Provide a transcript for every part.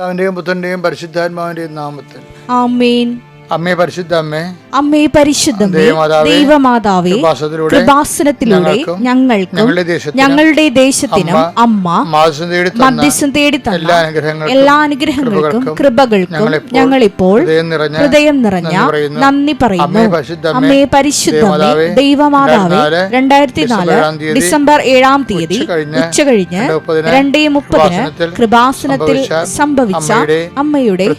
അവന്റെയും പുത്രന്റെയും പരിശുദ്ധാത്മാവിന്റെയും നാമത്തിൽ ആമേൻ. അമ്മേ പരിശുദ്ധ അമ്മേ, അമ്മേ പരിശുദ്ധമേ, ദൈവമാതാവേ, കൃപാസനത്തിലൂടെ ഞങ്ങൾക്കും ഞങ്ങളുടെ ദേശത്തിനും അമ്മ മധ്യസ്ഥം തേടി തന്ന എല്ലാ അനുഗ്രഹങ്ങൾക്കും കൃപകൾക്കും ഞങ്ങളിപ്പോൾ ഹൃദയം നിറഞ്ഞ നന്ദി പറയുന്നു. അമ്മേ പരിശുദ്ധമേ, ദൈവമാതാവേ, 2004 ഡിസംബർ 7-ാം തീയതി ഉച്ചകഴിഞ്ഞ് 2:30 കൃപാസനത്തിൽ സംഭവിച്ച അമ്മയുടെ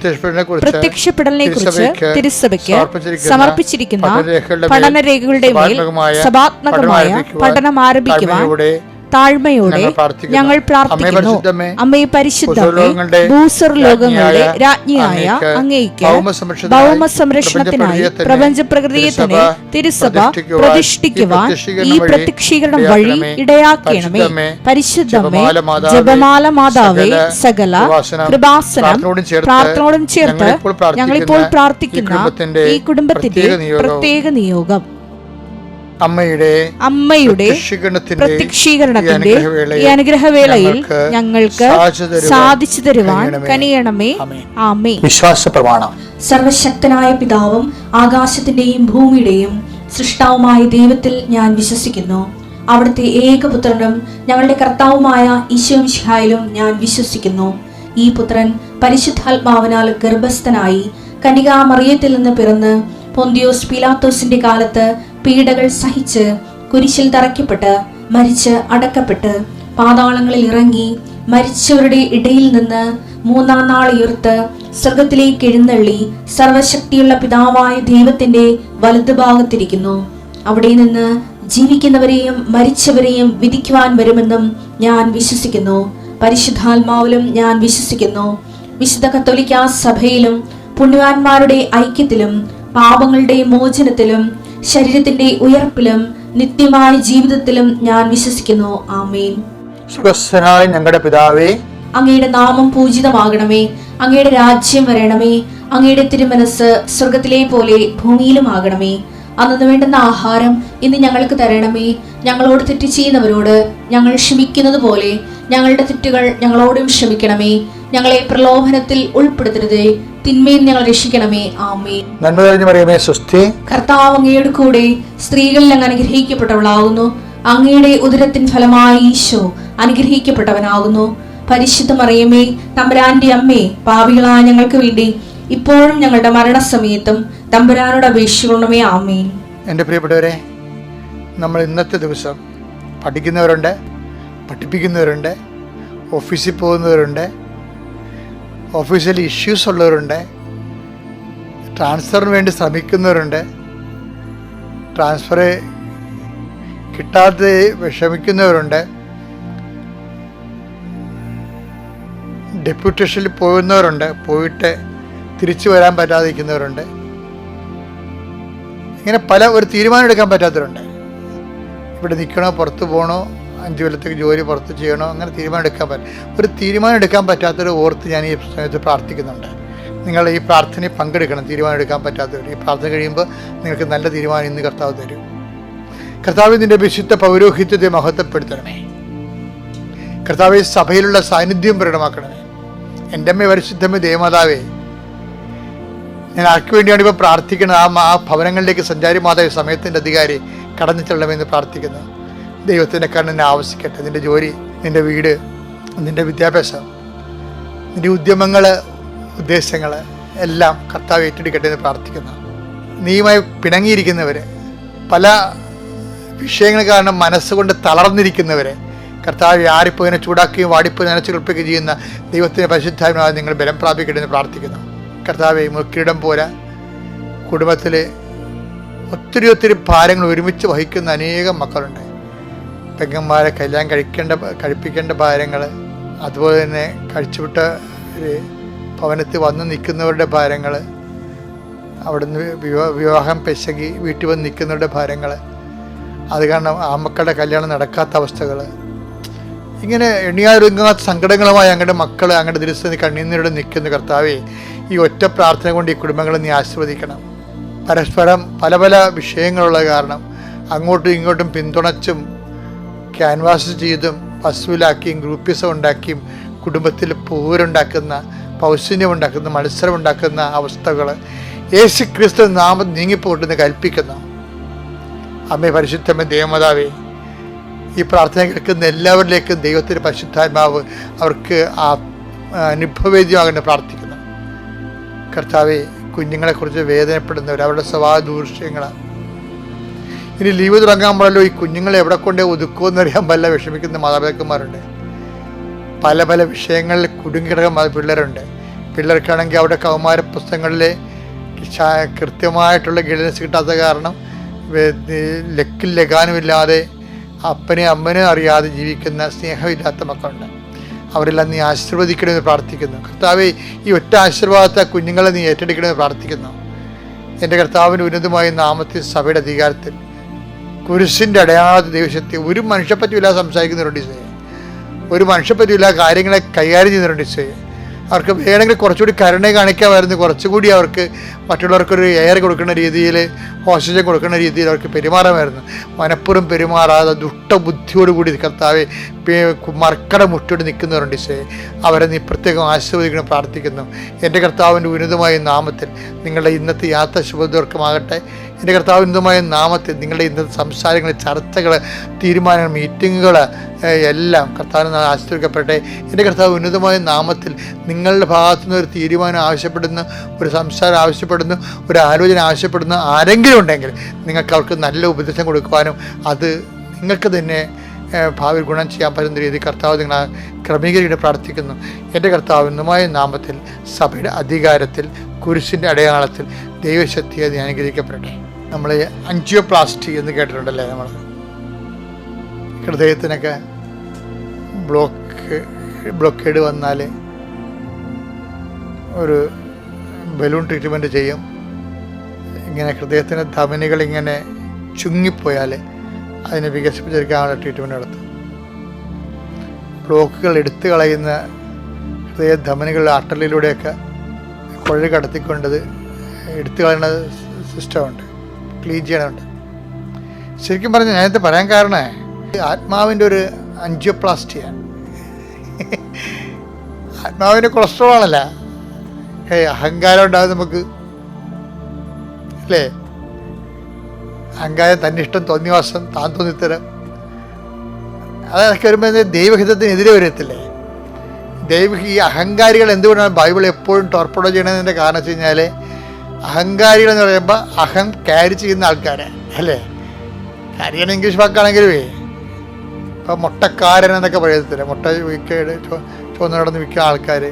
പ്രത്യക്ഷപ്പെടലിനെ കുറിച്ച് തിരുസഭയ്ക്ക് സമർപ്പിച്ചിരിക്കുന്ന പഠനരേഖകളുടെ മേൽ സഭാത്മകമായ പഠനം ആരംഭിക്കുവാൻ താഴ്മയോടെ ഞങ്ങൾ പ്രാർത്ഥിക്കുന്നു. അമ്മേ പരിശുദ്ധമേ, ഭൂസ്വർ ലോകങ്ങളുടെ രാജ്ഞിയായ അങ്ങേയ്ക്ക് ഭൗമ സംരക്ഷണത്തിനായി പ്രപഞ്ച പ്രകൃതിയെ തന്നെ തിരുസഭ പ്രതിഷ്ഠിക്കുവാൻ ഈ പ്രത്യക്ഷീകരണം വഴി ഇടയാക്കണമേ. പരിശുദ്ധമേ, ജപമാല മാതാവേ, സകല കൃപാസനം പ്രാർത്ഥനയോടും ചേർത്ത് ഞങ്ങളിപ്പോൾ പ്രാർത്ഥിക്കുന്ന ഈ കുടുംബത്തിന്റെ പ്രത്യേക നിയോഗം അമ്മയുടെ പ്രത്യക്ഷീകരണത്തിന്റെ ഈ അനുഗ്രഹവേളയിൽ ഞങ്ങൾക്ക് സാധിച്ചു തരുവാൻ കനിയണമേ. ആമേൻ. വിശ്വാസ പ്രമാണം. സർവശക്തനായ പിതാവും ആകാശത്തിന്റെയും ഭൂമിയുടെയും സൃഷ്ടാവുമായ ദൈവത്തിൽ ഞാൻ വിശ്വസിക്കുന്നു. അവിടുത്തെ ഏകപുത്രനും ഞങ്ങളുടെ കർത്താവുമായ ഈശോമിശിഹായിലും ഞാൻ വിശ്വസിക്കുന്നു. ഈ പുത്രൻ പരിശുദ്ധാത്മാവിനാൽ ഗർഭസ്ഥനായി കന്യകാമറിയത്തിൽ നിന്ന് പിറന്ന് പൊന്തിയോസ് പീലാത്തോസിന്റെ കാലത്ത് പീഡകൾ സഹിച്ച് കുരിശിൽ തറയ്ക്കപ്പെട്ട് മരിച്ച് അടക്കപ്പെട്ട് പാതാളങ്ങളിൽ ഇറങ്ങി മരിച്ചവരുടെ ഇടയിൽ നിന്ന് 3-ാം നാൾ ഉയർത്ത് സ്വർഗത്തിലേക്ക് എഴുന്നള്ളി സർവശക്തിയുള്ള പിതാവായ ദൈവത്തിന്റെ വലതുഭാഗത്തിരിക്കുന്നു. അവിടെ നിന്ന് ജീവിക്കുന്നവരെയും മരിച്ചവരെയും വിധിക്കുവാൻ വരുമെന്നും ഞാൻ വിശ്വസിക്കുന്നു. പരിശുദ്ധാത്മാവിലും ഞാൻ വിശ്വസിക്കുന്നു. വിശുദ്ധ കത്തോലിക്കാ സഭയിലും പുണ്യവാന്മാരുടെ ഐക്യത്തിലും പാപങ്ങളുടെ മോചനത്തിലും ശരീരത്തിന്റെ ഉയർപ്പിലും നിത്യമായ ജീവിതത്തിലും ഞാൻ വിശ്വസിക്കുന്നു. ആമേൻ. സുഖസ്ഥനായ ഞങ്ങളുടെ പിതാവേ, അങ്ങയുടെ നാമം പൂജിതമാകണമേ. അങ്ങയുടെ രാജ്യം വരണമേ. അങ്ങയുടെ തിരുമനസ് സ്വർഗത്തിലെ പോലെ ഭൂമിയിലും ആകണമേ. അന്നു വേണ്ടുന്ന ആഹാരം ഇന്ന് ഞങ്ങൾക്ക് തരണമേ. ഞങ്ങളോട് തെറ്റ് ചെയ്യുന്നവരോട് ഞങ്ങൾ ക്ഷമിക്കുന്നത് പോലെ ഞങ്ങളുടെ തെറ്റുകൾ ഞങ്ങളോടും ക്ഷമിക്കണമേ. ഞങ്ങളെ പ്രലോഭനത്തിൽ ഉൾപ്പെടുത്തരുതേ, തിന്മയിൽ ഞങ്ങൾ രക്ഷിക്കണമേ. ആമേൻ. നന്മ നിറഞ്ഞ മറിയമേ, സ്വസ്തി. കർത്താവ് അങ്ങയുടെ കൂടെ സ്ത്രീകളിൽ അങ്ങ് അനുഗ്രഹിക്കപ്പെട്ടവളാകുന്നു. അങ്ങയുടെ ഉദരത്തിൻ ഫലമായി ഈശോ അനുഗ്രഹിക്കപ്പെട്ടവനാകുന്നു. പരിശുദ്ധ മറിയമേ, തമ്പുരാന്റെ അമ്മേ, പാപികളായ ഞങ്ങൾക്ക് വേണ്ടി ഇപ്പോഴും ഞങ്ങളുടെ മരണസമയത്തും തമ്പുരാനോട് അപേക്ഷിക്കണമേ. ആമേൻ. എൻ്റെ പ്രിയപ്പെട്ടവരെ, നമ്മൾ ഇന്നത്തെ ദിവസം പഠിക്കുന്നവരുണ്ട്, പഠിപ്പിക്കുന്നവരുണ്ട്, ഓഫീസിൽ പോകുന്നവരുണ്ട്, ഓഫീസിൽ ഇഷ്യൂസ് ഉള്ളവരുണ്ട്, ട്രാൻസ്ഫറിന് വേണ്ടി ശ്രമിക്കുന്നവരുണ്ട്, ട്രാൻസ്ഫർ കിട്ടാതെ വിഷമിക്കുന്നവരുണ്ട്, ഡെപ്യൂട്ടേഷനിൽ പോകുന്നവരുണ്ട്, പോയിട്ട് തിരിച്ചു വരാൻ പറ്റാതിരിക്കുന്നവരുണ്ട്. ഇങ്ങനെ ഒരു തീരുമാനം എടുക്കാൻ പറ്റാത്തവരുണ്ട്. ഇവിടെ നിൽക്കണോ, പുറത്ത് പോകണോ, 5 കൊല്ലത്തേക്ക് ജോലി പുറത്ത് ചെയ്യണോ, അങ്ങനെ ഒരു തീരുമാനം എടുക്കാൻ പറ്റാത്തൊരു ഓർത്ത് ഞാൻ ഈ സമയത്ത് പ്രാർത്ഥിക്കുന്നുണ്ട്. നിങ്ങൾ ഈ പ്രാർത്ഥനയിൽ പങ്കെടുക്കണം. തീരുമാനം എടുക്കാൻ പറ്റാത്തവർ ഈ പ്രാർത്ഥന കഴിയുമ്പോൾ നിങ്ങൾക്ക് നല്ല തീരുമാനം ഇന്ന് കർത്താവ് തരും. കർത്താവ് നിന്റെ വിശുദ്ധ പൗരോഹിത്യത്തെ മഹത്വപ്പെടുത്തണമേ. കർത്താവ് സഭയിലുള്ള സാന്നിധ്യം പ്രകടമാക്കണമേ. എൻ്റെ അമ്മ പരിശുദ്ധമേ, ദേവമാതാവേ, ഞാൻ ആർക്ക് വേണ്ടിയാണ് ഇപ്പോൾ പ്രാർത്ഥിക്കുന്നത്? ആ ഭവനങ്ങളിലേക്ക് സഞ്ചാരി മാതാവ് സമയത്തിൻ്റെ അധികാരി കടന്നു ചെല്ലണമെന്ന് പ്രാർത്ഥിക്കുന്നു. ദൈവത്തിൻ്റെ കണ്ണിനെ ആവശ്യിക്കട്ടെ. നിൻ്റെ ജോലി, നിൻ്റെ വീട്, നിൻ്റെ വിദ്യാഭ്യാസം, നിൻ്റെ ഉദ്യമങ്ങൾ, ഉദ്ദേശങ്ങൾ എല്ലാം കർത്താവ് ഏറ്റെടുക്കട്ടെ എന്ന് പ്രാർത്ഥിക്കുന്നു. നീയുമായി പിണങ്ങിയിരിക്കുന്നവർ, പല വിഷയങ്ങൾ കാരണം മനസ്സുകൊണ്ട് തളർന്നിരിക്കുന്നവരെ കർത്താവ് ആരിപ്പോൾ ഇങ്ങനെ ചൂടാക്കുകയും വാടിപ്പോൾ നനച്ചു കുളിപ്പിക്കുകയും ചെയ്യുന്ന ദൈവത്തിൻ്റെ പരിശുദ്ധാത്മാവ് നിങ്ങൾ ബലം പ്രാപിക്കട്ടെ എന്ന് പ്രാർത്ഥിക്കുന്നു. കർത്താവെ, മുക്കിടം പോലെ കുടുംബത്തിൽ ഒത്തിരി ഭാരങ്ങൾ ഒരുമിച്ച് വഹിക്കുന്ന അനേകം മക്കളുണ്ട്. പെങ്ങന്മാരെ കഴിപ്പിക്കേണ്ട ഭാരങ്ങൾ, അതുപോലെ തന്നെ കഴിച്ചുവിട്ട ഭവനത്തിൽ വന്ന് നിൽക്കുന്നവരുടെ ഭാരങ്ങൾ, അവിടുന്ന് വിവാഹം പെശകി വീട്ടിൽ വന്ന് നിൽക്കുന്നവരുടെ ഭാരങ്ങൾ, അത് കാരണം ആ മക്കളുടെ കല്യാണം നടക്കാത്ത അവസ്ഥകൾ, ഇങ്ങനെ എണ്ണിയാതൊരുങ്ങാത്ത സങ്കടങ്ങളുമായി ഞങ്ങളുടെ മക്കൾ ഞങ്ങളുടെ ദിവസം കണ്ണീരിനോട് നിൽക്കുന്ന കർത്താവേ, ഈ ഒറ്റ പ്രാർത്ഥന കൊണ്ട് ഈ കുടുംബങ്ങളെ നീ ആശീർവദിക്കണം. പരസ്പരം പല വിഷയങ്ങളുള്ള കാരണം അങ്ങോട്ടും ഇങ്ങോട്ടും പിന്തുണച്ചും ക്യാൻവാസ് ചെയ്തും വസൂലാക്കിയും ഗ്രൂപ്പിസം ഉണ്ടാക്കിയും കുടുംബത്തിൽ പോരുണ്ടാക്കുന്ന പൗശന്യമുണ്ടാക്കുന്ന, മത്സരമുണ്ടാക്കുന്ന അവസ്ഥകൾ യേശു ക്രിസ്തു നാമം നീങ്ങിപ്പോട്ടെന്ന് കൽപ്പിക്കുന്നു. അമ്മേ, പരിശുദ്ധമേ, ദേവമാതാവേ, ഈ പ്രാർത്ഥന കേൾക്കുന്ന എല്ലാവരിലേക്കും ദൈവത്തിൻ്റെ പരിശുദ്ധാത്മാവ് അവർക്ക് അനുഭവവേദ്യമാകേണ്ട പ്രാർത്ഥിക്കുന്നു. കർത്താവെ, കുഞ്ഞുങ്ങളെക്കുറിച്ച് വേദനപ്പെടുന്നവർ, അവരുടെ സ്വഭാവ ദൂഷ്യങ്ങൾ, ഇനി ലീവ് തുടങ്ങാൻ പാടല്ലോ, ഈ കുഞ്ഞുങ്ങളെ എവിടെ കൊണ്ടേ ഒതുക്കുമെന്നറിയാൻ പല വിഷമിക്കുന്ന മാതാപിതാക്കന്മാരുണ്ട്. പല പല വിഷയങ്ങളിൽ കുടുങ്ങിക്കിടക്കുന്ന പിള്ളേരുണ്ട്. പിള്ളേർക്കാണെങ്കിൽ അവിടെ കൗമാര പുസ്തകങ്ങളിലെ കൃത്യമായിട്ടുള്ള ഗൈഡൻസ് കിട്ടാത്ത കാരണം ലക്കിൽ ലഗാനുമില്ലാതെ അപ്പനെ അമ്മനെ അറിയാതെ ജീവിക്കുന്ന സ്നേഹമില്ലാത്ത മക്കളുണ്ട്. അവരെല്ലാം നീ ആശീർവദിക്കണമെന്ന് പ്രാർത്ഥിക്കുന്നു. കർത്താവെ, ഈ ഒറ്റ ആശീർവാദത്തെ കുഞ്ഞുങ്ങളെ നീ ഏറ്റെടുക്കണമെന്ന് പ്രാർത്ഥിക്കുന്നു. എൻ്റെ കർത്താവിൻ്റെ ഉന്നതമായ നാമത്തിൽ, സഭയുടെ അധികാരത്തിൽ, കുരിശിൻ്റെ അടയാളത്തിൽ ദൈവശക്തി, ഒരു മനുഷ്യപ്പറ്റിയില്ലാതെ സംസാരിക്കുന്നുണ്ട് ഈശോയെ. ഒരു മനുഷ്യപ്പറ്റിയില്ലാതെ കാര്യങ്ങളെ കൈകാര്യം ചെയ്യുന്നുണ്ട് ഈശോയെ. അവർക്ക് വേണമെങ്കിൽ കുറച്ചുകൂടി കരുണ കാണിക്കാമായിരുന്നു, കുറച്ചുകൂടി അവർക്ക് മറ്റുള്ളവർക്കൊരു എയർ കൊടുക്കുന്ന രീതിയിൽ, ഓക്സിജൻ കൊടുക്കുന്ന രീതിയിൽ അവർക്ക് പെരുമാറാമായിരുന്നു. മനഃപൂർവ്വം പെരുമാറാതെ ദുഷ്ടബുദ്ധിയോടുകൂടി കർത്താവെ മർക്കട മുറ്റോട് നിൽക്കുന്നവരുണ്ട് ഈശോയെ. അവരെ നീ പ്രത്യേകം ആശീർവദിക്കണം പ്രാർത്ഥിക്കുന്നു. എൻ്റെ കർത്താവിൻ്റെ ഉന്നതമായ നാമത്തിൽ നിങ്ങളുടെ ഇന്നത്തെ യാത്ര ശുഭദീർഘമാകട്ടെ. എൻ്റെ കർത്താവ് ഉന്നതമായ നാമത്തിൽ നിങ്ങളുടെ ഇന്നത്തെ സംസാരങ്ങൾ, ചർച്ചകൾ, തീരുമാനങ്ങൾ, മീറ്റിങ്ങുകൾ എല്ലാം കർത്താവിന് ആശീർവദിക്കപ്പെടട്ടെ. എൻ്റെ കർത്താവ് ഉന്നതമായ നാമത്തിൽ നിങ്ങളുടെ ഭാഗത്തുനിന്ന് ഒരു തീരുമാനം ആവശ്യപ്പെടുന്നു, ഒരു സംസാരം ആവശ്യപ്പെടുന്നു, ഒരു ആലോചന ആവശ്യപ്പെടുന്നു ആരെങ്കിലും ഉണ്ടെങ്കിൽ നിങ്ങൾക്ക് അവർക്ക് നല്ല ഉപദേശം കൊടുക്കുവാനും അത് നിങ്ങൾക്ക് തന്നെ ഭാവിയിൽ ഗുണം ചെയ്യാൻ പറ്റുന്ന രീതിയിൽ കർത്താവ് നിങ്ങളെ ക്രമീകരിക്കാൻ പ്രാർത്ഥിക്കുന്നു. എൻ്റെ കർത്താവ് ഉന്നതമായ നാമത്തിൽ, സഭയുടെ അധികാരത്തിൽ, കുരിശിൻ്റെ അടയാളത്തിൽ ദൈവശക്തിയെ അനുഗ്രഹിക്കപ്പെടട്ടെ. നമ്മൾ ആൻജിയോപ്ലാസ്റ്റി എന്ന് കേട്ടിട്ടുണ്ടല്ലേ? നമ്മൾ ഹൃദയത്തിനൊക്കെ ബ്ലോക്കേഡ് വന്നാൽ ഒരു ബലൂൺ ട്രീറ്റ്മെൻറ്റ് ചെയ്യും. ഇങ്ങനെ ഹൃദയത്തിൻ്റെ ധമനികൾ ഇങ്ങനെ ചുങ്ങിപ്പോയാൽ അതിനെ വികസിപ്പിച്ചെടുക്കാനുള്ള ട്രീറ്റ്മെൻറ്റ് നടത്തും. ബ്ലോക്കുകൾ എടുത്തു കളയുന്ന ഹൃദയ ധമനികളുടെ ആർട്ടറിയിലൂടെയൊക്കെ കുഴൽ കടത്തിക്കൊണ്ടത് എടുത്തു കളയുന്ന സിസ്റ്റമുണ്ട്, ക്ലീൻ ചെയ്യണമുണ്ട്. ശരിക്കും പറഞ്ഞാൽ ഞാനിത് പറയാൻ കാരണം ആത്മാവിൻ്റെ ഒരു ആൻജിയോപ്ലാസ്റ്റിയാണ്. ആത്മാവിൻ്റെ കൊളസ്ട്രോൾ ആണല്ല, അഹങ്കാരം ഉണ്ടാകും നമുക്ക്, അല്ലേ? അഹങ്കാരം, തന്നിഷ്ടം, തോന്നിവാസം, താൻ തോന്നിത്തരം, അതൊക്കെ വരുമ്പോൾ ദൈവഹിതത്തിനെതിരെ വരത്തില്ലേ? ഈ അഹങ്കാരികൾ എന്തുകൊണ്ടാണ് ബൈബിൾ എപ്പോഴും ടോർപ്പഡോ ചെയ്യണതിൻ്റെ കാരണം വെച്ച് കഴിഞ്ഞാൽ, അഹങ്കാരികൾ എന്ന് പറയുമ്പോൾ അഹം ക്യാരി ചെയ്യുന്ന ആൾക്കാരാണ്, അല്ലേ? ക്യാരിയാണ് ഇംഗ്ലീഷ് വാക്കാണെങ്കിലും ഇപ്പം മുട്ടക്കാരൻ എന്നൊക്കെ പറയത്തില്ല, മുട്ട ചുവന്ന് നടന്ന് വിൽക്കുന്ന ആൾക്കാർ,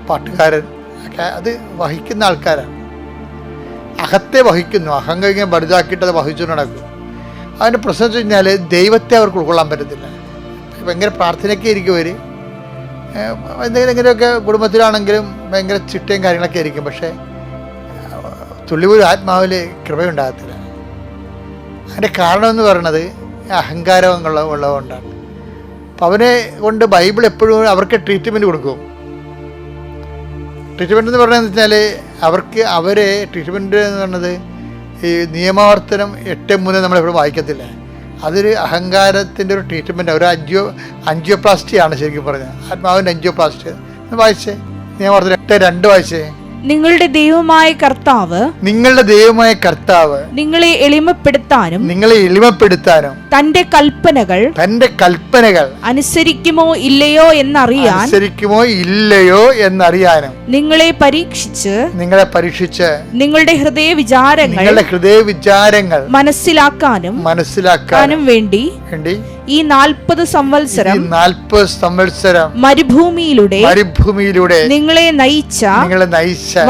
പാട്ടുകാരൻ ഒക്കെ അത് വഹിക്കുന്ന ആൾക്കാരാണ്. അഹത്തെ വഹിക്കുന്നു, അഹങ്കാരം വലുതാക്കിയിട്ട് അത് വഹിച്ചുകൊണ്ട് നടക്കും. അതിൻ്റെ പ്രശ്നം വെച്ച് കഴിഞ്ഞാൽ ദൈവത്തെ അവർക്ക് ഉൾക്കൊള്ളാൻ പറ്റത്തില്ല. ഭയങ്കര പ്രാർത്ഥനയൊക്കെ ആയിരിക്കും അവർ, എന്തെങ്കിലും ഇങ്ങനെയൊക്കെ കുടുംബത്തിലാണെങ്കിലും ഭയങ്കര ചിട്ടയും കാര്യങ്ങളൊക്കെ ആയിരിക്കും, പക്ഷേ തുള്ളിപോലും ആത്മാവിൽ കൃപയുണ്ടാകത്തില്ല. അതിൻ്റെ കാരണമെന്ന് പറയുന്നത് അഹങ്കാരം ഉള്ളതുകൊണ്ടാണ്. അപ്പം അവനെ കൊണ്ട് ബൈബിൾ എപ്പോഴും അവർക്ക് ട്രീറ്റ്മെൻറ്റ് കൊടുക്കും. ട്രീറ്റ്മെൻറ്റ് എന്ന് പറയുന്നത് വെച്ചാൽ അവരെ ട്രീറ്റ്മെൻറ്റ് എന്ന് പറയുന്നത് ഈ നിയമാവർത്തനം 8:3 നമ്മളെപ്പോഴും വായിക്കത്തില്ല. അതൊരു അഹങ്കാരത്തിൻ്റെ ഒരു ട്രീറ്റ്മെൻറ്റ്, ഒരു ആൻജിയോപ്ലാസ്റ്റിയാണ് ശരിക്കും പറഞ്ഞാൽ, ആത്മാവിൻ്റെ ആൻജിയോപ്ലാസ്റ്റി. വായിച്ചേ നിയമാവർത്തനം 8:2 വായിച്ചേ. നിങ്ങളുടെ ദൈവമായ കർത്താവ് നിങ്ങളെ എളിമപ്പെടുത്താനും തന്റെ കൽപ്പനകൾ അനുസരിക്കുമോ ഇല്ലയോ എന്നറിയാനും നിങ്ങളെ പരീക്ഷിച്ച് നിങ്ങളുടെ ഹൃദയ വിചാരങ്ങൾ മനസ്സിലാക്കാനും വേണ്ടി ഈ 40 സംവത്സരം മരുഭൂമിയിലൂടെ നിങ്ങളെ നയിച്ച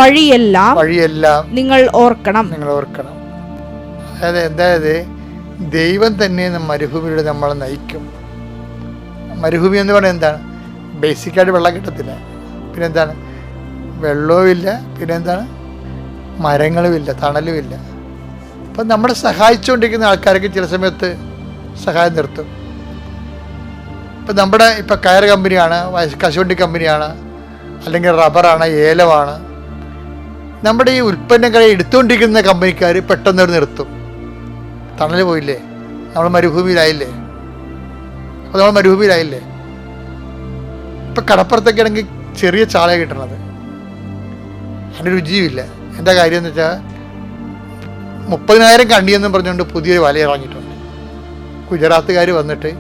വഴിയെല്ലാം നിങ്ങൾ ഓർക്കണം. അതായത് ദൈവം തന്നെ മരുഭൂമിയിലൂടെ നമ്മളെ നയിക്കും. മരുഭൂമി എന്ന് പറയുന്നത് എന്താണ്? ബേസിക്കായിട്ട് വെള്ളം കിട്ടത്തില്ല, പിന്നെന്താണ്? വെള്ളവുമില്ല, പിന്നെന്താണ്? മരങ്ങളുമില്ല, തണലുമില്ല. അപ്പം നമ്മളെ സഹായിച്ചുകൊണ്ടിരിക്കുന്ന ആൾക്കാർക്ക് ചില സമയത്ത് സഹായം നിർത്തും. ഇപ്പം നമ്മുടെ കയർ കമ്പനിയാണ്, കശുവണ്ടി കമ്പനിയാണ്, അല്ലെങ്കിൽ റബ്ബറാണ്, ഏലമാണ്, നമ്മുടെ ഈ ഉൽപ്പന്നങ്ങളെ എടുത്തുകൊണ്ടിരിക്കുന്ന കമ്പനിക്കാർ പെട്ടെന്ന് നിർത്തും. തണൽ പോയില്ലേ, നമ്മൾ മരുഭൂമിയിലായില്ലേ? ഇപ്പം കടപ്പുറത്തൊക്കെ ആണെങ്കിൽ ചെറിയ ചാള കിട്ടണത്, അതിന് രുചിയുമില്ല. എന്താ കാര്യം എന്ന് വെച്ചാൽ 30,000 കണ്ടിയെന്നും പറഞ്ഞുകൊണ്ട് പുതിയൊരു വല ഇറങ്ങിയിട്ടുണ്ട്. ഗുജറാത്തുകാർ വന്നിട്ട്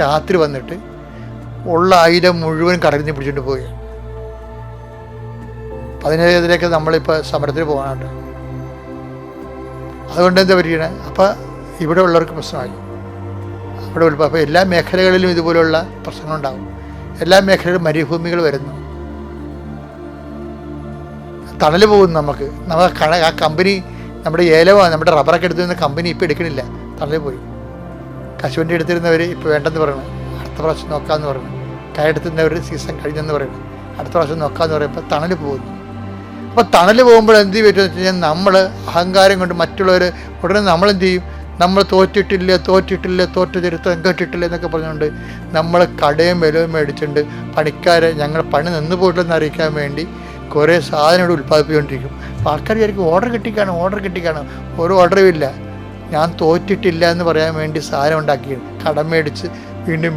രാത്രി വന്നിട്ട് ഉള്ള 1000 മുഴുവൻ കടലിൽ നിന്ന് പിടിച്ചിട്ട് പോയി. അതിനെതിരെയൊക്കെ നമ്മളിപ്പോൾ സമരത്തിന് പോകാനുണ്ട്. അതുകൊണ്ട് എന്താ പറ്റിയത്? അപ്പം ഇവിടെ ഉള്ളവർക്ക് പ്രശ്നമായി. അവിടെ അപ്പോൾ എല്ലാ മേഖലകളിലും ഇതുപോലുള്ള പ്രശ്നങ്ങളുണ്ടാകും. എല്ലാ മേഖലയിലും മരുഭൂമികൾ വരുന്നു, തണൽ പോകുന്നു. നമുക്ക് ആ കമ്പനി, നമ്മുടെ ഏലവോ നമ്മുടെ റബ്ബറൊക്കെ എടുത്തിരുന്ന കമ്പനി ഇപ്പോൾ എടുക്കണില്ല, തണൽ പോയി. കശുവണ്ടി എടുത്തിരുന്നവർ ഇപ്പോൾ വേണ്ടെന്ന് പറയണം, അടുത്ത പ്രാവശ്യം നോക്കാമെന്ന് പറയണം. കൈയെടുത്തിരുന്നവർ സീസൺ കഴിഞ്ഞെന്ന് പറയണം, അടുത്ത പ്രാവശ്യം നോക്കാമെന്ന് പറയുമ്പോൾ തണൽ പോകുന്നു. അപ്പോൾ തണൽ പോകുമ്പോൾ എന്ത് പറ്റുമെന്ന് വെച്ച് കഴിഞ്ഞാൽ നമ്മൾ അഹങ്കാരം കൊണ്ട് മറ്റുള്ളവർ ഉടനെ നമ്മളെന്ത് ചെയ്യും? നമ്മൾ തോറ്റിട്ടില്ല തോറ്റ ചരിത്രം കേട്ടിട്ടില്ല എന്നൊക്കെ പറഞ്ഞുകൊണ്ട് നമ്മൾ കടയും വിലയും മേടിച്ചിട്ടുണ്ട് പണിക്കാരെ ഞങ്ങൾ പണി നിന്ന് പോയിട്ടെന്ന് അറിയിക്കാൻ വേണ്ടി കുറേ സാധനം ഇവിടെ ഉൽപ്പാദിപ്പിച്ചുകൊണ്ടിരിക്കും. അപ്പോൾ ആൾക്കാർ വിചാരിക്കും ഓർഡർ കിട്ടിക്കാണും. ഒരു ഓർഡറും ഇല്ല. ഞാൻ തോറ്റിട്ടില്ല എന്ന് പറയാൻ വേണ്ടി സാധനം ഉണ്ടാക്കിയാണ്, കടം മേടിച്ച്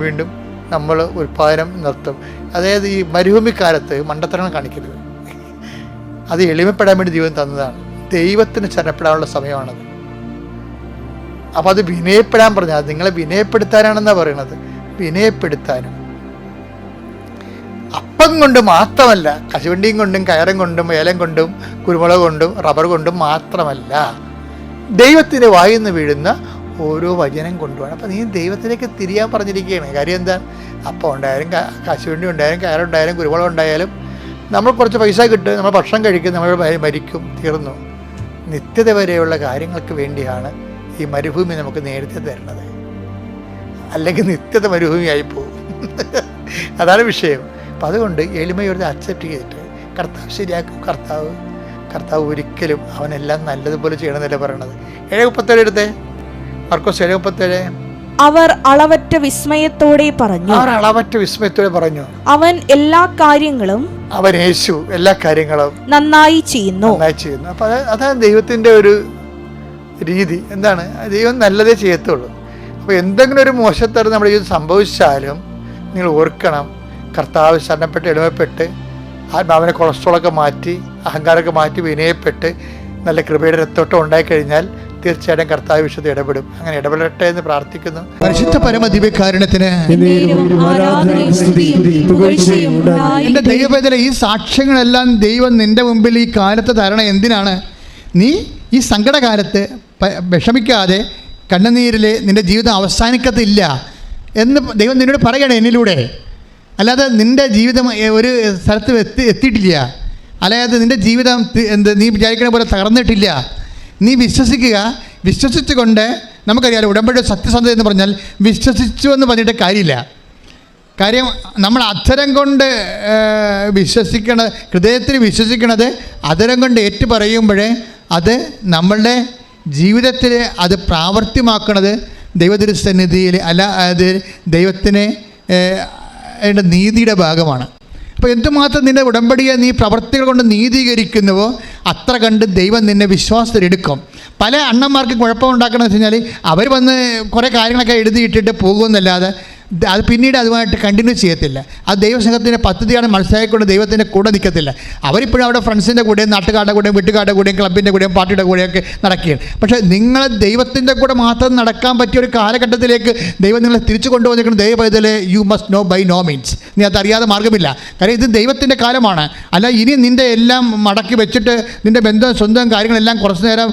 വീണ്ടും നമ്മൾ ഉൽപ്പാദനം നിർത്തും. അതായത് ഈ മരുഭൂമിക്കാലത്ത് മണ്ടത്തരം കാണിക്കരുത്. അത് എളിമപ്പെടാൻ വേണ്ടി ദൈവം തന്നതാണ്. ദൈവത്തിന് ശരണപ്പെടാനുള്ള സമയമാണത്. അപ്പം അത് വിനയപ്പെടാൻ പറഞ്ഞാൽ അത് നിങ്ങളെ വിനയപ്പെടുത്താനാണെന്നാണ് പറയണത്. വിനയപ്പെടുത്താനും അപ്പം കൊണ്ട് മാത്രമല്ല, കശുവണ്ടിയും കൊണ്ടും കയറും കൊണ്ടും ഏലം കൊണ്ടും കുരുമുളക് കൊണ്ടും റബ്ബർ കൊണ്ടും മാത്രമല്ല, ദൈവത്തിൻ്റെ വായിൽ നിന്ന് വീഴുന്ന ഓരോ വചനം കൊണ്ടുപോകണം. അപ്പം നീ ദൈവത്തിലേക്ക് തിരിയാൻ പറഞ്ഞിരിക്കുകയാണ്. കാര്യം എന്താ? അപ്പം ഉണ്ടായാലും കശുവണ്ടി ഉണ്ടായാലും കയറുണ്ടായാലും കുരുമുളക് ഉണ്ടായാലും നമ്മൾ കുറച്ച് പൈസ കിട്ടും, നമ്മൾ ഭക്ഷണം കഴിക്കും, നമ്മൾ മരിക്കും, തീർന്നു. നിത്യത വരെയുള്ള കാര്യങ്ങൾക്ക് വേണ്ടിയാണ് ഈ മരുഭൂമി നമുക്ക് നേരത്തെ തരുന്നത്. അല്ലെങ്കിൽ നിത്യത മരുഭൂമിയായി പോകും. അതാണ് വിഷയം. അപ്പം അതുകൊണ്ട് എളിമയോട് അക്സെപ്റ്റ് ചെയ്തിട്ട് കർത്താവ് ശരിയാക്കും. കർത്താവ് ഒരിക്കലും അവനെല്ലാം നല്ലതുപോലെ ചെയ്യണമെന്നല്ലേ പറയണത്. 7:37 എടുത്തേ, മാർക്കോസ് 7:37. അവർ അളവറ്റ വിസ്മയത്തോടെ പറഞ്ഞു. അവൻ എല്ലാ കാര്യങ്ങളും, അവൻ യേശു എല്ലാ കാര്യങ്ങളും നന്നായി ചെയ്യുന്നു. അപ്പൊ അതാണ് ദൈവത്തിന്റെ ഒരു രീതി. എന്താണ്? ദൈവം നല്ലതേ ചെയ്യത്തുള്ളൂ. അപ്പോൾ എന്തെങ്കിലും ഒരു മോശത്തരം നമ്മുടെ ജീവിതം സംഭവിച്ചാലും നിങ്ങൾ ഓർക്കണം, കർത്താവ് ശരണപ്പെട്ട് എളിമപ്പെട്ട് ആത്മാവിനെ കൊളസ്ട്രോളൊക്കെ മാറ്റി അഹങ്കാരമൊക്കെ മാറ്റി വിനയപ്പെട്ട് നല്ല കൃപയുടെ രക്തോട്ടം ഉണ്ടായിക്കഴിഞ്ഞാൽ തീർച്ചയായിട്ടും കർത്താവ് വിശുദ്ധ ഇടപെടും. അങ്ങനെ ഇടപെടട്ടെ എന്ന് പ്രാർത്ഥിക്കുന്നു. പരിശുദ്ധ പരമദിവ്യകാരുണ്യത്തിന് എൻ്റെ ദൈവവേദന, ഈ സാക്ഷ്യങ്ങളെല്ലാം ദൈവം നിന്റെ മുമ്പിൽ ഈ കാലത്ത് തരണം. എന്തിനാണ്? നീ ഈ സങ്കടകാലത്ത് വിഷമിക്കാതെ കണ്ണുനീരിൽ നിൻ്റെ ജീവിതം അവസാനിക്കത്തില്ല എന്ന് ദൈവം നിന്നോട് പറയണം എന്നിലൂടെ. അല്ലാതെ നിൻ്റെ ജീവിതം ഒരു സ്ഥലത്ത് എത്തിയിട്ടില്ല, അല്ലാതെ നിൻ്റെ ജീവിതം നീ വിചാരിക്കുന്ന പോലെ തകർന്നിട്ടില്ല. നീ വിശ്വസിക്കുക. വിശ്വസിച്ചുകൊണ്ട് നമുക്കറിയാലോ, ഉടമ്പടിയുടെ സത്യസന്ധത എന്ന് പറഞ്ഞാൽ വിശ്വസിച്ചു എന്ന് പറഞ്ഞിട്ട് കാര്യമില്ല. കാര്യം നമ്മൾ അധരം കൊണ്ട് വിശ്വസിക്കണത്, ഹൃദയത്തിൽ വിശ്വസിക്കണത് അധരം കൊണ്ട് ഏറ്റു പറയുമ്പോഴേ അത് നമ്മളുടെ ജീവിതത്തിൽ അത് പ്രാവർത്തിയമാക്കണത് ദൈവത്തിരുസന്നിധിയിൽ അല്ല, അത് ദൈവത്തിന് നീതിയുടെ ഭാഗമാണ്. അപ്പോൾ എന്തുമാത്രം നിൻ്റെ ഉടമ്പടിയെ നീ പ്രവർത്തികൾ കൊണ്ട് നീതീകരിക്കുന്നുവോ അത്ര കണ്ട് ദൈവം നിന്നെ വിശ്വാസത്തിലെടുക്കും. പല അണ്ണന്മാർക്ക് കുഴപ്പമുണ്ടാക്കണമെന്ന് വെച്ച് കഴിഞ്ഞാൽ അവർ വന്ന് കുറേ കാര്യങ്ങളൊക്കെ എഴുതിയിട്ടിട്ട് പോകുമെന്നല്ലാതെ അത് പിന്നീട് അതുമായിട്ട് കണ്ടിന്യൂ ചെയ്യത്തില്ല. അത് ദൈവസംഘത്തിൻ്റെ പദ്ധതിയാണ് മനസ്സിലാക്കിക്കൊണ്ട് ദൈവത്തിൻ്റെ കൂടെ നിൽക്കത്തില്ല. അവരിപ്പോഴും അവിടെ ഫ്രണ്ട്സിൻ്റെ കൂടെയും നാട്ടുകാരുടെ കൂടെയും വീട്ടുകാരുടെ കൂടെയും ക്ലബിൻ്റെ കൂടെയും പാർട്ടിയുടെ കൂടെയൊക്കെ നടക്കുകയാണ്. പക്ഷേ നിങ്ങൾ ദൈവത്തിൻ്റെ കൂടെ മാത്രം നടക്കാൻ പറ്റിയ ഒരു കാലഘട്ടത്തിലേക്ക് ദൈവം നിങ്ങളെ തിരിച്ചു കൊണ്ടുവന്നിരിക്കുന്നത് ദൈവപൈതലെ you must know by no means. നീ അതറിയാതെ മാർഗ്ഗമില്ല. കാര്യം ഇത് ദൈവത്തിൻ്റെ കാലമാണ്. അല്ല ഇനി നിൻ്റെ എല്ലാം മടക്കി വെച്ചിട്ട് നിൻ്റെ ബന്ധവും സ്വന്തം കാര്യങ്ങളെല്ലാം കുറച്ച് നേരം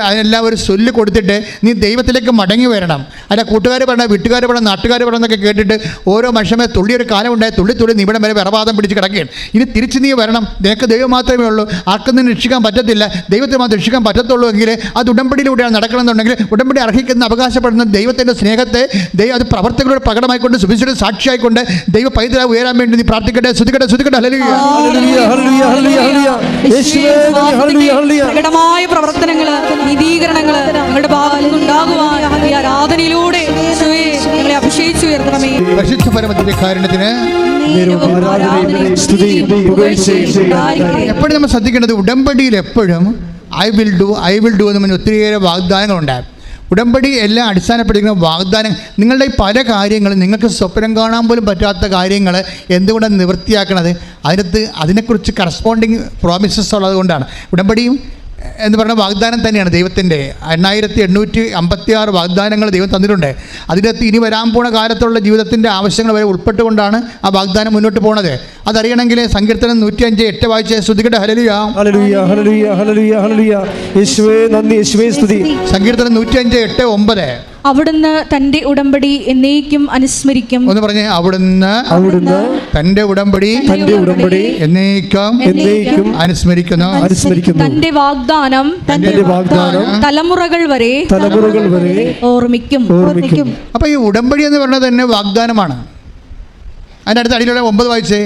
അതിനെല്ലാം ഒരു സൊല്ല് കൊടുത്തിട്ട് നീ ദൈവത്തിലേക്ക് മടങ്ങി വരണം. അല്ല കൂട്ടുകാർ പറയണം, വീട്ടുകാർ പറയണം, നാട്ടുകാർ പറയണം കേട്ടിട്ട് ഓരോ മനുഷ്യനെ തുള്ളിയൊരു കാലം ഉണ്ടായി തുള്ളി നിമിടം വരെ വിറവാദം പിടിച്ച് കിടക്കുകയാണ്. ഇനി തിരിച്ച് നീ വരണം. നിനക്ക് ദൈവം മാത്രമേ ഉള്ളൂ, ആർക്കും നിന്ന് രക്ഷിക്കാൻ പറ്റത്തില്ല, ദൈവത്തെ മാത്രം രക്ഷിക്കാൻ പറ്റത്തുള്ളൂ എങ്കിൽ അത് ഉടമ്പടിയിലൂടെയാണ് നടക്കണമെന്നുണ്ടെങ്കിൽ ഉടമ്പടി അർഹിക്കുന്ന അവകാശപ്പെടുന്ന ദൈവത്തിൻ്റെ സ്നേഹത്തെ അത് പ്രവർത്തകരുടെ പ്രകടമായിക്കൊണ്ട് സുവിശേഷ സാക്ഷിയായിക്കൊണ്ട് ദൈവ പൈതലായി ഉയരാൻ വേണ്ടി നീ പ്രാർത്ഥിക്കട്ടെ. ശ്രദ്ധിക്കട്ടെ. പ്രകടമായ പ്രവർത്തനങ്ങൾ, നീതീകരണങ്ങൾ ഞങ്ങളുടെ ഭാഗത്തു നിന്നുണ്ടാകുവാൻ ഈ ആരാധനയിലൂടെ അഭിഷേകിച്ചു ഉയർത്തണമേ. പരിശുദ്ധ പരമദിവ്യകാരുണ്യത്തിന് എപ്പോഴും നമ്മൾ ശ്രദ്ധിക്കേണ്ടത്, ഉടമ്പടിയിൽ എപ്പോഴും ഐ വിൽ ഡു എന്ന് പറഞ്ഞ ഒത്തിരിയേറെ വാഗ്ദാനങ്ങളുണ്ടാകും. ഉടമ്പടി എല്ലാം അടിസ്ഥാനപ്പെട്ടിരിക്കുന്ന വാഗ്ദാനം. നിങ്ങളുടെ ഈ പല കാര്യങ്ങളും നിങ്ങൾക്ക് സ്വപ്നം കാണാൻ പോലും പറ്റാത്ത കാര്യങ്ങൾ എന്തുകൊണ്ടാണ് നിവൃത്തിയാക്കണത്? അതിനെക്കുറിച്ച് കറസ്പോണ്ടിങ് പ്രോമിസസ് ഉള്ളത് കൊണ്ടാണ്. ഉടമ്പടിയും എന്ന് പറഞ്ഞ വാഗ്ദാനം തന്നെയാണ് ദൈവത്തിൻ്റെ. 8856 വാഗ്ദാനങ്ങൾ ദൈവം തന്നിട്ടുണ്ട്. അതിനകത്ത് ഇനി വരാൻ പോണ കാലത്തുള്ള ജീവിതത്തിൻ്റെ ആവശ്യങ്ങൾ വരെ ഉൾപ്പെട്ടുകൊണ്ടാണ് ആ വാഗ്ദാനം മുന്നോട്ട് പോകുന്നത്. അതറിയണമെങ്കിൽ സങ്കീർത്തനം 105:8 വായിച്ച് സ്തുതിക്കട്ടെ. Hallelujah hallelujah hallelujah hallelujah hallelujah. യേശുവേ നന്ദി, യേശുവേ സ്തുതി. സങ്കീർത്തനം 105:8-9. അവിടുന്ന് തന്റെ ഉടമ്പടി എന്നേക്കും അനുസ്മരിക്കും. ഒന്ന് പറഞ്ഞേ, അവിടുന്ന് തന്റെ ഉടമ്പടി എന്നേക്കും അനുസ്മരിക്കുന്നു. തന്റെ വാഗ്ദാനം തലമുറകൾ വരെ ഓർമ്മിക്കും. അപ്പൊ ഈ ഉടമ്പടി എന്ന് പറഞ്ഞത് തന്നെ വാഗ്ദാനമാണ്. അതിന്റെ അടുത്ത അടിയിലുള്ള 9 വായിച്ചേ.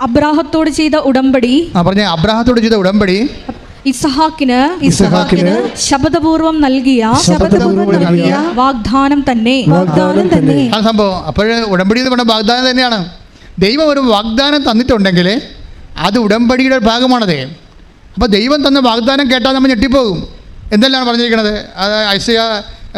അബ്രാഹത്തോട് ചെയ്ത ഉടമ്പടി. പറഞ്ഞേ, അബ്രാഹത്തോട് ചെയ്ത ഉടമ്പടി ഇസഹാക്കിന് ശപഥപൂർവം നൽകിയ വാഗ്ദാനം തന്നെ. ആ സംഭവം. അപ്പോൾ ഉടമ്പടി എന്ന് പറഞ്ഞ വാഗ്ദാനം തന്നെയാണ്. ദൈവം ഒരു വാഗ്ദാനം തന്നിട്ടുണ്ടെങ്കിൽ അത് ഉടമ്പടിയുടെ ഭാഗമാണത്. അപ്പോൾ ദൈവം തന്ന വാഗ്ദാനം കേട്ടാൽ നമ്മൾ ഞെട്ടിപ്പോകും. എന്തെല്ലാം പറഞ്ഞിരിക്കുന്നത്? അത് ഐസയ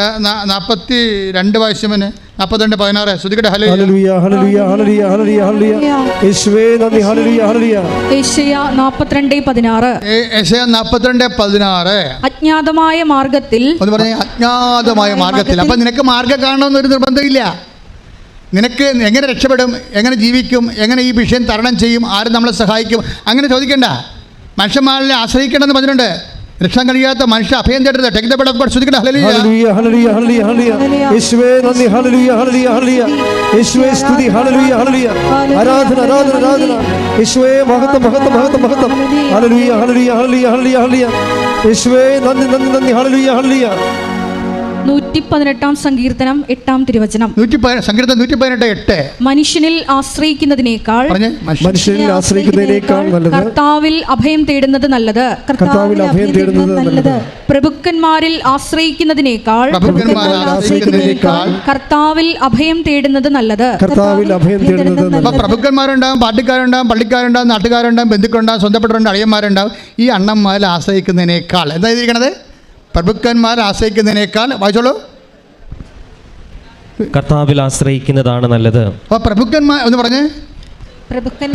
42 വായിച്ചവന് 42:16 ശ്രുതിക്കട്ടെ. Hallelujah hallelujah hallelujah hallelujah hallelujah. യേശുവേ നന്ദി. Hallelujah hallelujah. യേശയ്യ 42:16. യേശയ്യ 42:16. അജ്ഞാതമായ മാർഗത്തിൽ. ഒന്ന് പറഞ്ഞേ, അജ്ഞാതമായ മാർഗത്തിൽ. അപ്പം നിനക്ക് മാർഗം കാണണമെന്നൊരു നിർബന്ധമില്ല. നിനക്ക് എങ്ങനെ രക്ഷപ്പെടും, എങ്ങനെ ജീവിക്കും, എങ്ങനെ ഈ വിഷയം തരണം ചെയ്യും, ആരും നമ്മളെ സഹായിക്കും, അങ്ങനെ ചോദിക്കേണ്ട. മനുഷ്യന്മാരെ ആശ്രയിക്കേണ്ടെന്ന് പറഞ്ഞിട്ടുണ്ട്. രക്ഷാൻ കഴിയാത്ത മനുഷ്യ അഭയം തേടരുത്. Take the blood of God. ശ്രുതിക്കട്ടെ. Hallelujah hallelujah hallelujah hallelujah hallelujah. യേശുവേ നന്ദി. Hallelujah hallelujah hallelujah. യേശുവേ സ്തുതി. Hallelujah hallelujah. ആരാധന ആരാധന ആരാധന. യേശുവേ മഹത്വം മഹത്വം മഹത്വം മഹത്വം. Hallelujah hallelujah hallelujah hallelujah hallelujah. യേശുവേ നന്ദി നന്ദി നന്ദി. Hallelujah hallelujah. 118 സങ്കീർത്തനം 8 തിരുവചനം. സങ്കീർത്തനം 118:8. മനുഷ്യനിൽ ആശ്രയിക്കുന്നതിനേക്കാൾ നല്ലത് കർത്താവിൽ അഭയം തേടുന്നത് നല്ലത്. പ്രഭുക്കന്മാരിൽ ആശ്രയിക്കുന്നതിനേക്കാൾ കർത്താവിൽ അഭയം തേടുന്നത് നല്ലത്. പ്രഭുക്കന്മാരുണ്ടാവും, പാർട്ടിക്കാരുണ്ടാവും, പള്ളിക്കാരുണ്ടാവും, നാട്ടുകാരുണ്ടാവും, ബന്ധുക്കളുണ്ടാവും, സ്വന്തപ്പെട്ടവരുണ്ടാവും, അളിയന്മാരുണ്ടാവും. ഈ അണ്ണന്മാരിൽ ആശ്രയിക്കുന്നതിനേക്കാൾ എന്താ എഴുതിയിരിക്കണത്? പ്രഭുക്കന്മാർ ആശ്രയിക്കുന്നതിനേക്കാൾ. വായിച്ചോളൂ. കർത്താവിൽ ആശ്രയിക്കുന്നതാണ് നല്ലത്. അപ്പോൾ പ്രഭുക്കന്മാർ എന്ന് പറഞ്ഞ്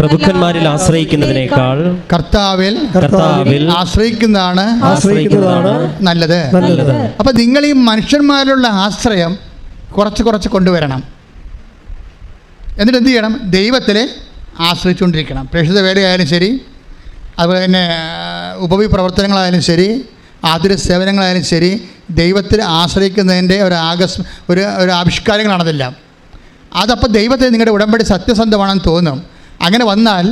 പ്രഭുക്കന്മാരിൽ ആശ്രയിക്കുന്നതിനേക്കാൾ കർത്താവിൽ ആശ്രയിക്കുന്നതാണ് നല്ലത്. അപ്പൊ നിങ്ങൾ ഈ മനുഷ്യന്മാരിലുള്ള ആശ്രയം കുറച്ച് കൊണ്ടുവരണം. എന്നിട്ട് എന്ത് ചെയ്യണം? ദൈവത്തിൽ ആശ്രയിച്ചുകൊണ്ടിരിക്കണം. പ്രേക്ഷിത വേലയായാലും ശരി, അതുപോലെ തന്നെ ഉപവി പ്രവർത്തനങ്ങളായാലും ശരി, ആതുര സേവനങ്ങളായാലും ശരി, ദൈവത്തിൽ ആശ്രയിക്കുന്നതിൻ്റെ ഒരു ആവിഷ്കാരങ്ങളാണതെല്ലാം. അതപ്പോൾ ദൈവത്തെ നിങ്ങളുടെ ഉടമ്പടി സത്യസന്ധമാണെന്ന് തോന്നും. അങ്ങനെ വന്നാൽ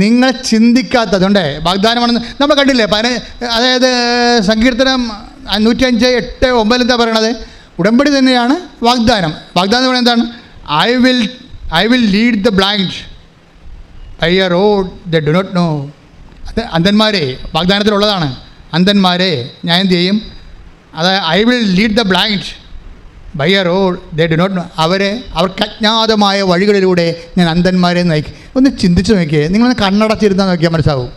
നിങ്ങൾ ചിന്തിക്കാത്തതുകൊണ്ട് വാഗ്ദാനമാണെന്ന് നമ്മൾ കണ്ടില്ലേ. അതായത് സങ്കീർത്തനം 105:8-9 എന്താ പറയണത്? ഉടമ്പടി തന്നെയാണ് വാഗ്ദാനം. വാഗ്ദാനം എന്ന് പറയുന്നത് എന്താണ്? I will lead the blind by a road they do not know. അത് അന്ധന്മാരെ വാഗ്ദാനത്തിലുള്ളതാണ്. അന്ധന്മാരെ ഞാൻ എന്ത് ചെയ്യും? അതായത് I will lead the blind by a road they do not know. അവർക്ക് അജ്ഞാതമായ വഴികളിലൂടെ ഞാൻ അന്ധന്മാരെ നയിക്കും. ഒന്ന് ചിന്തിച്ച് നോക്കിയേ. നിങ്ങളൊന്ന് കണ്ണടച്ചിരുന്നാൽ നോക്കിയാൽ മനസ്സിലാവും.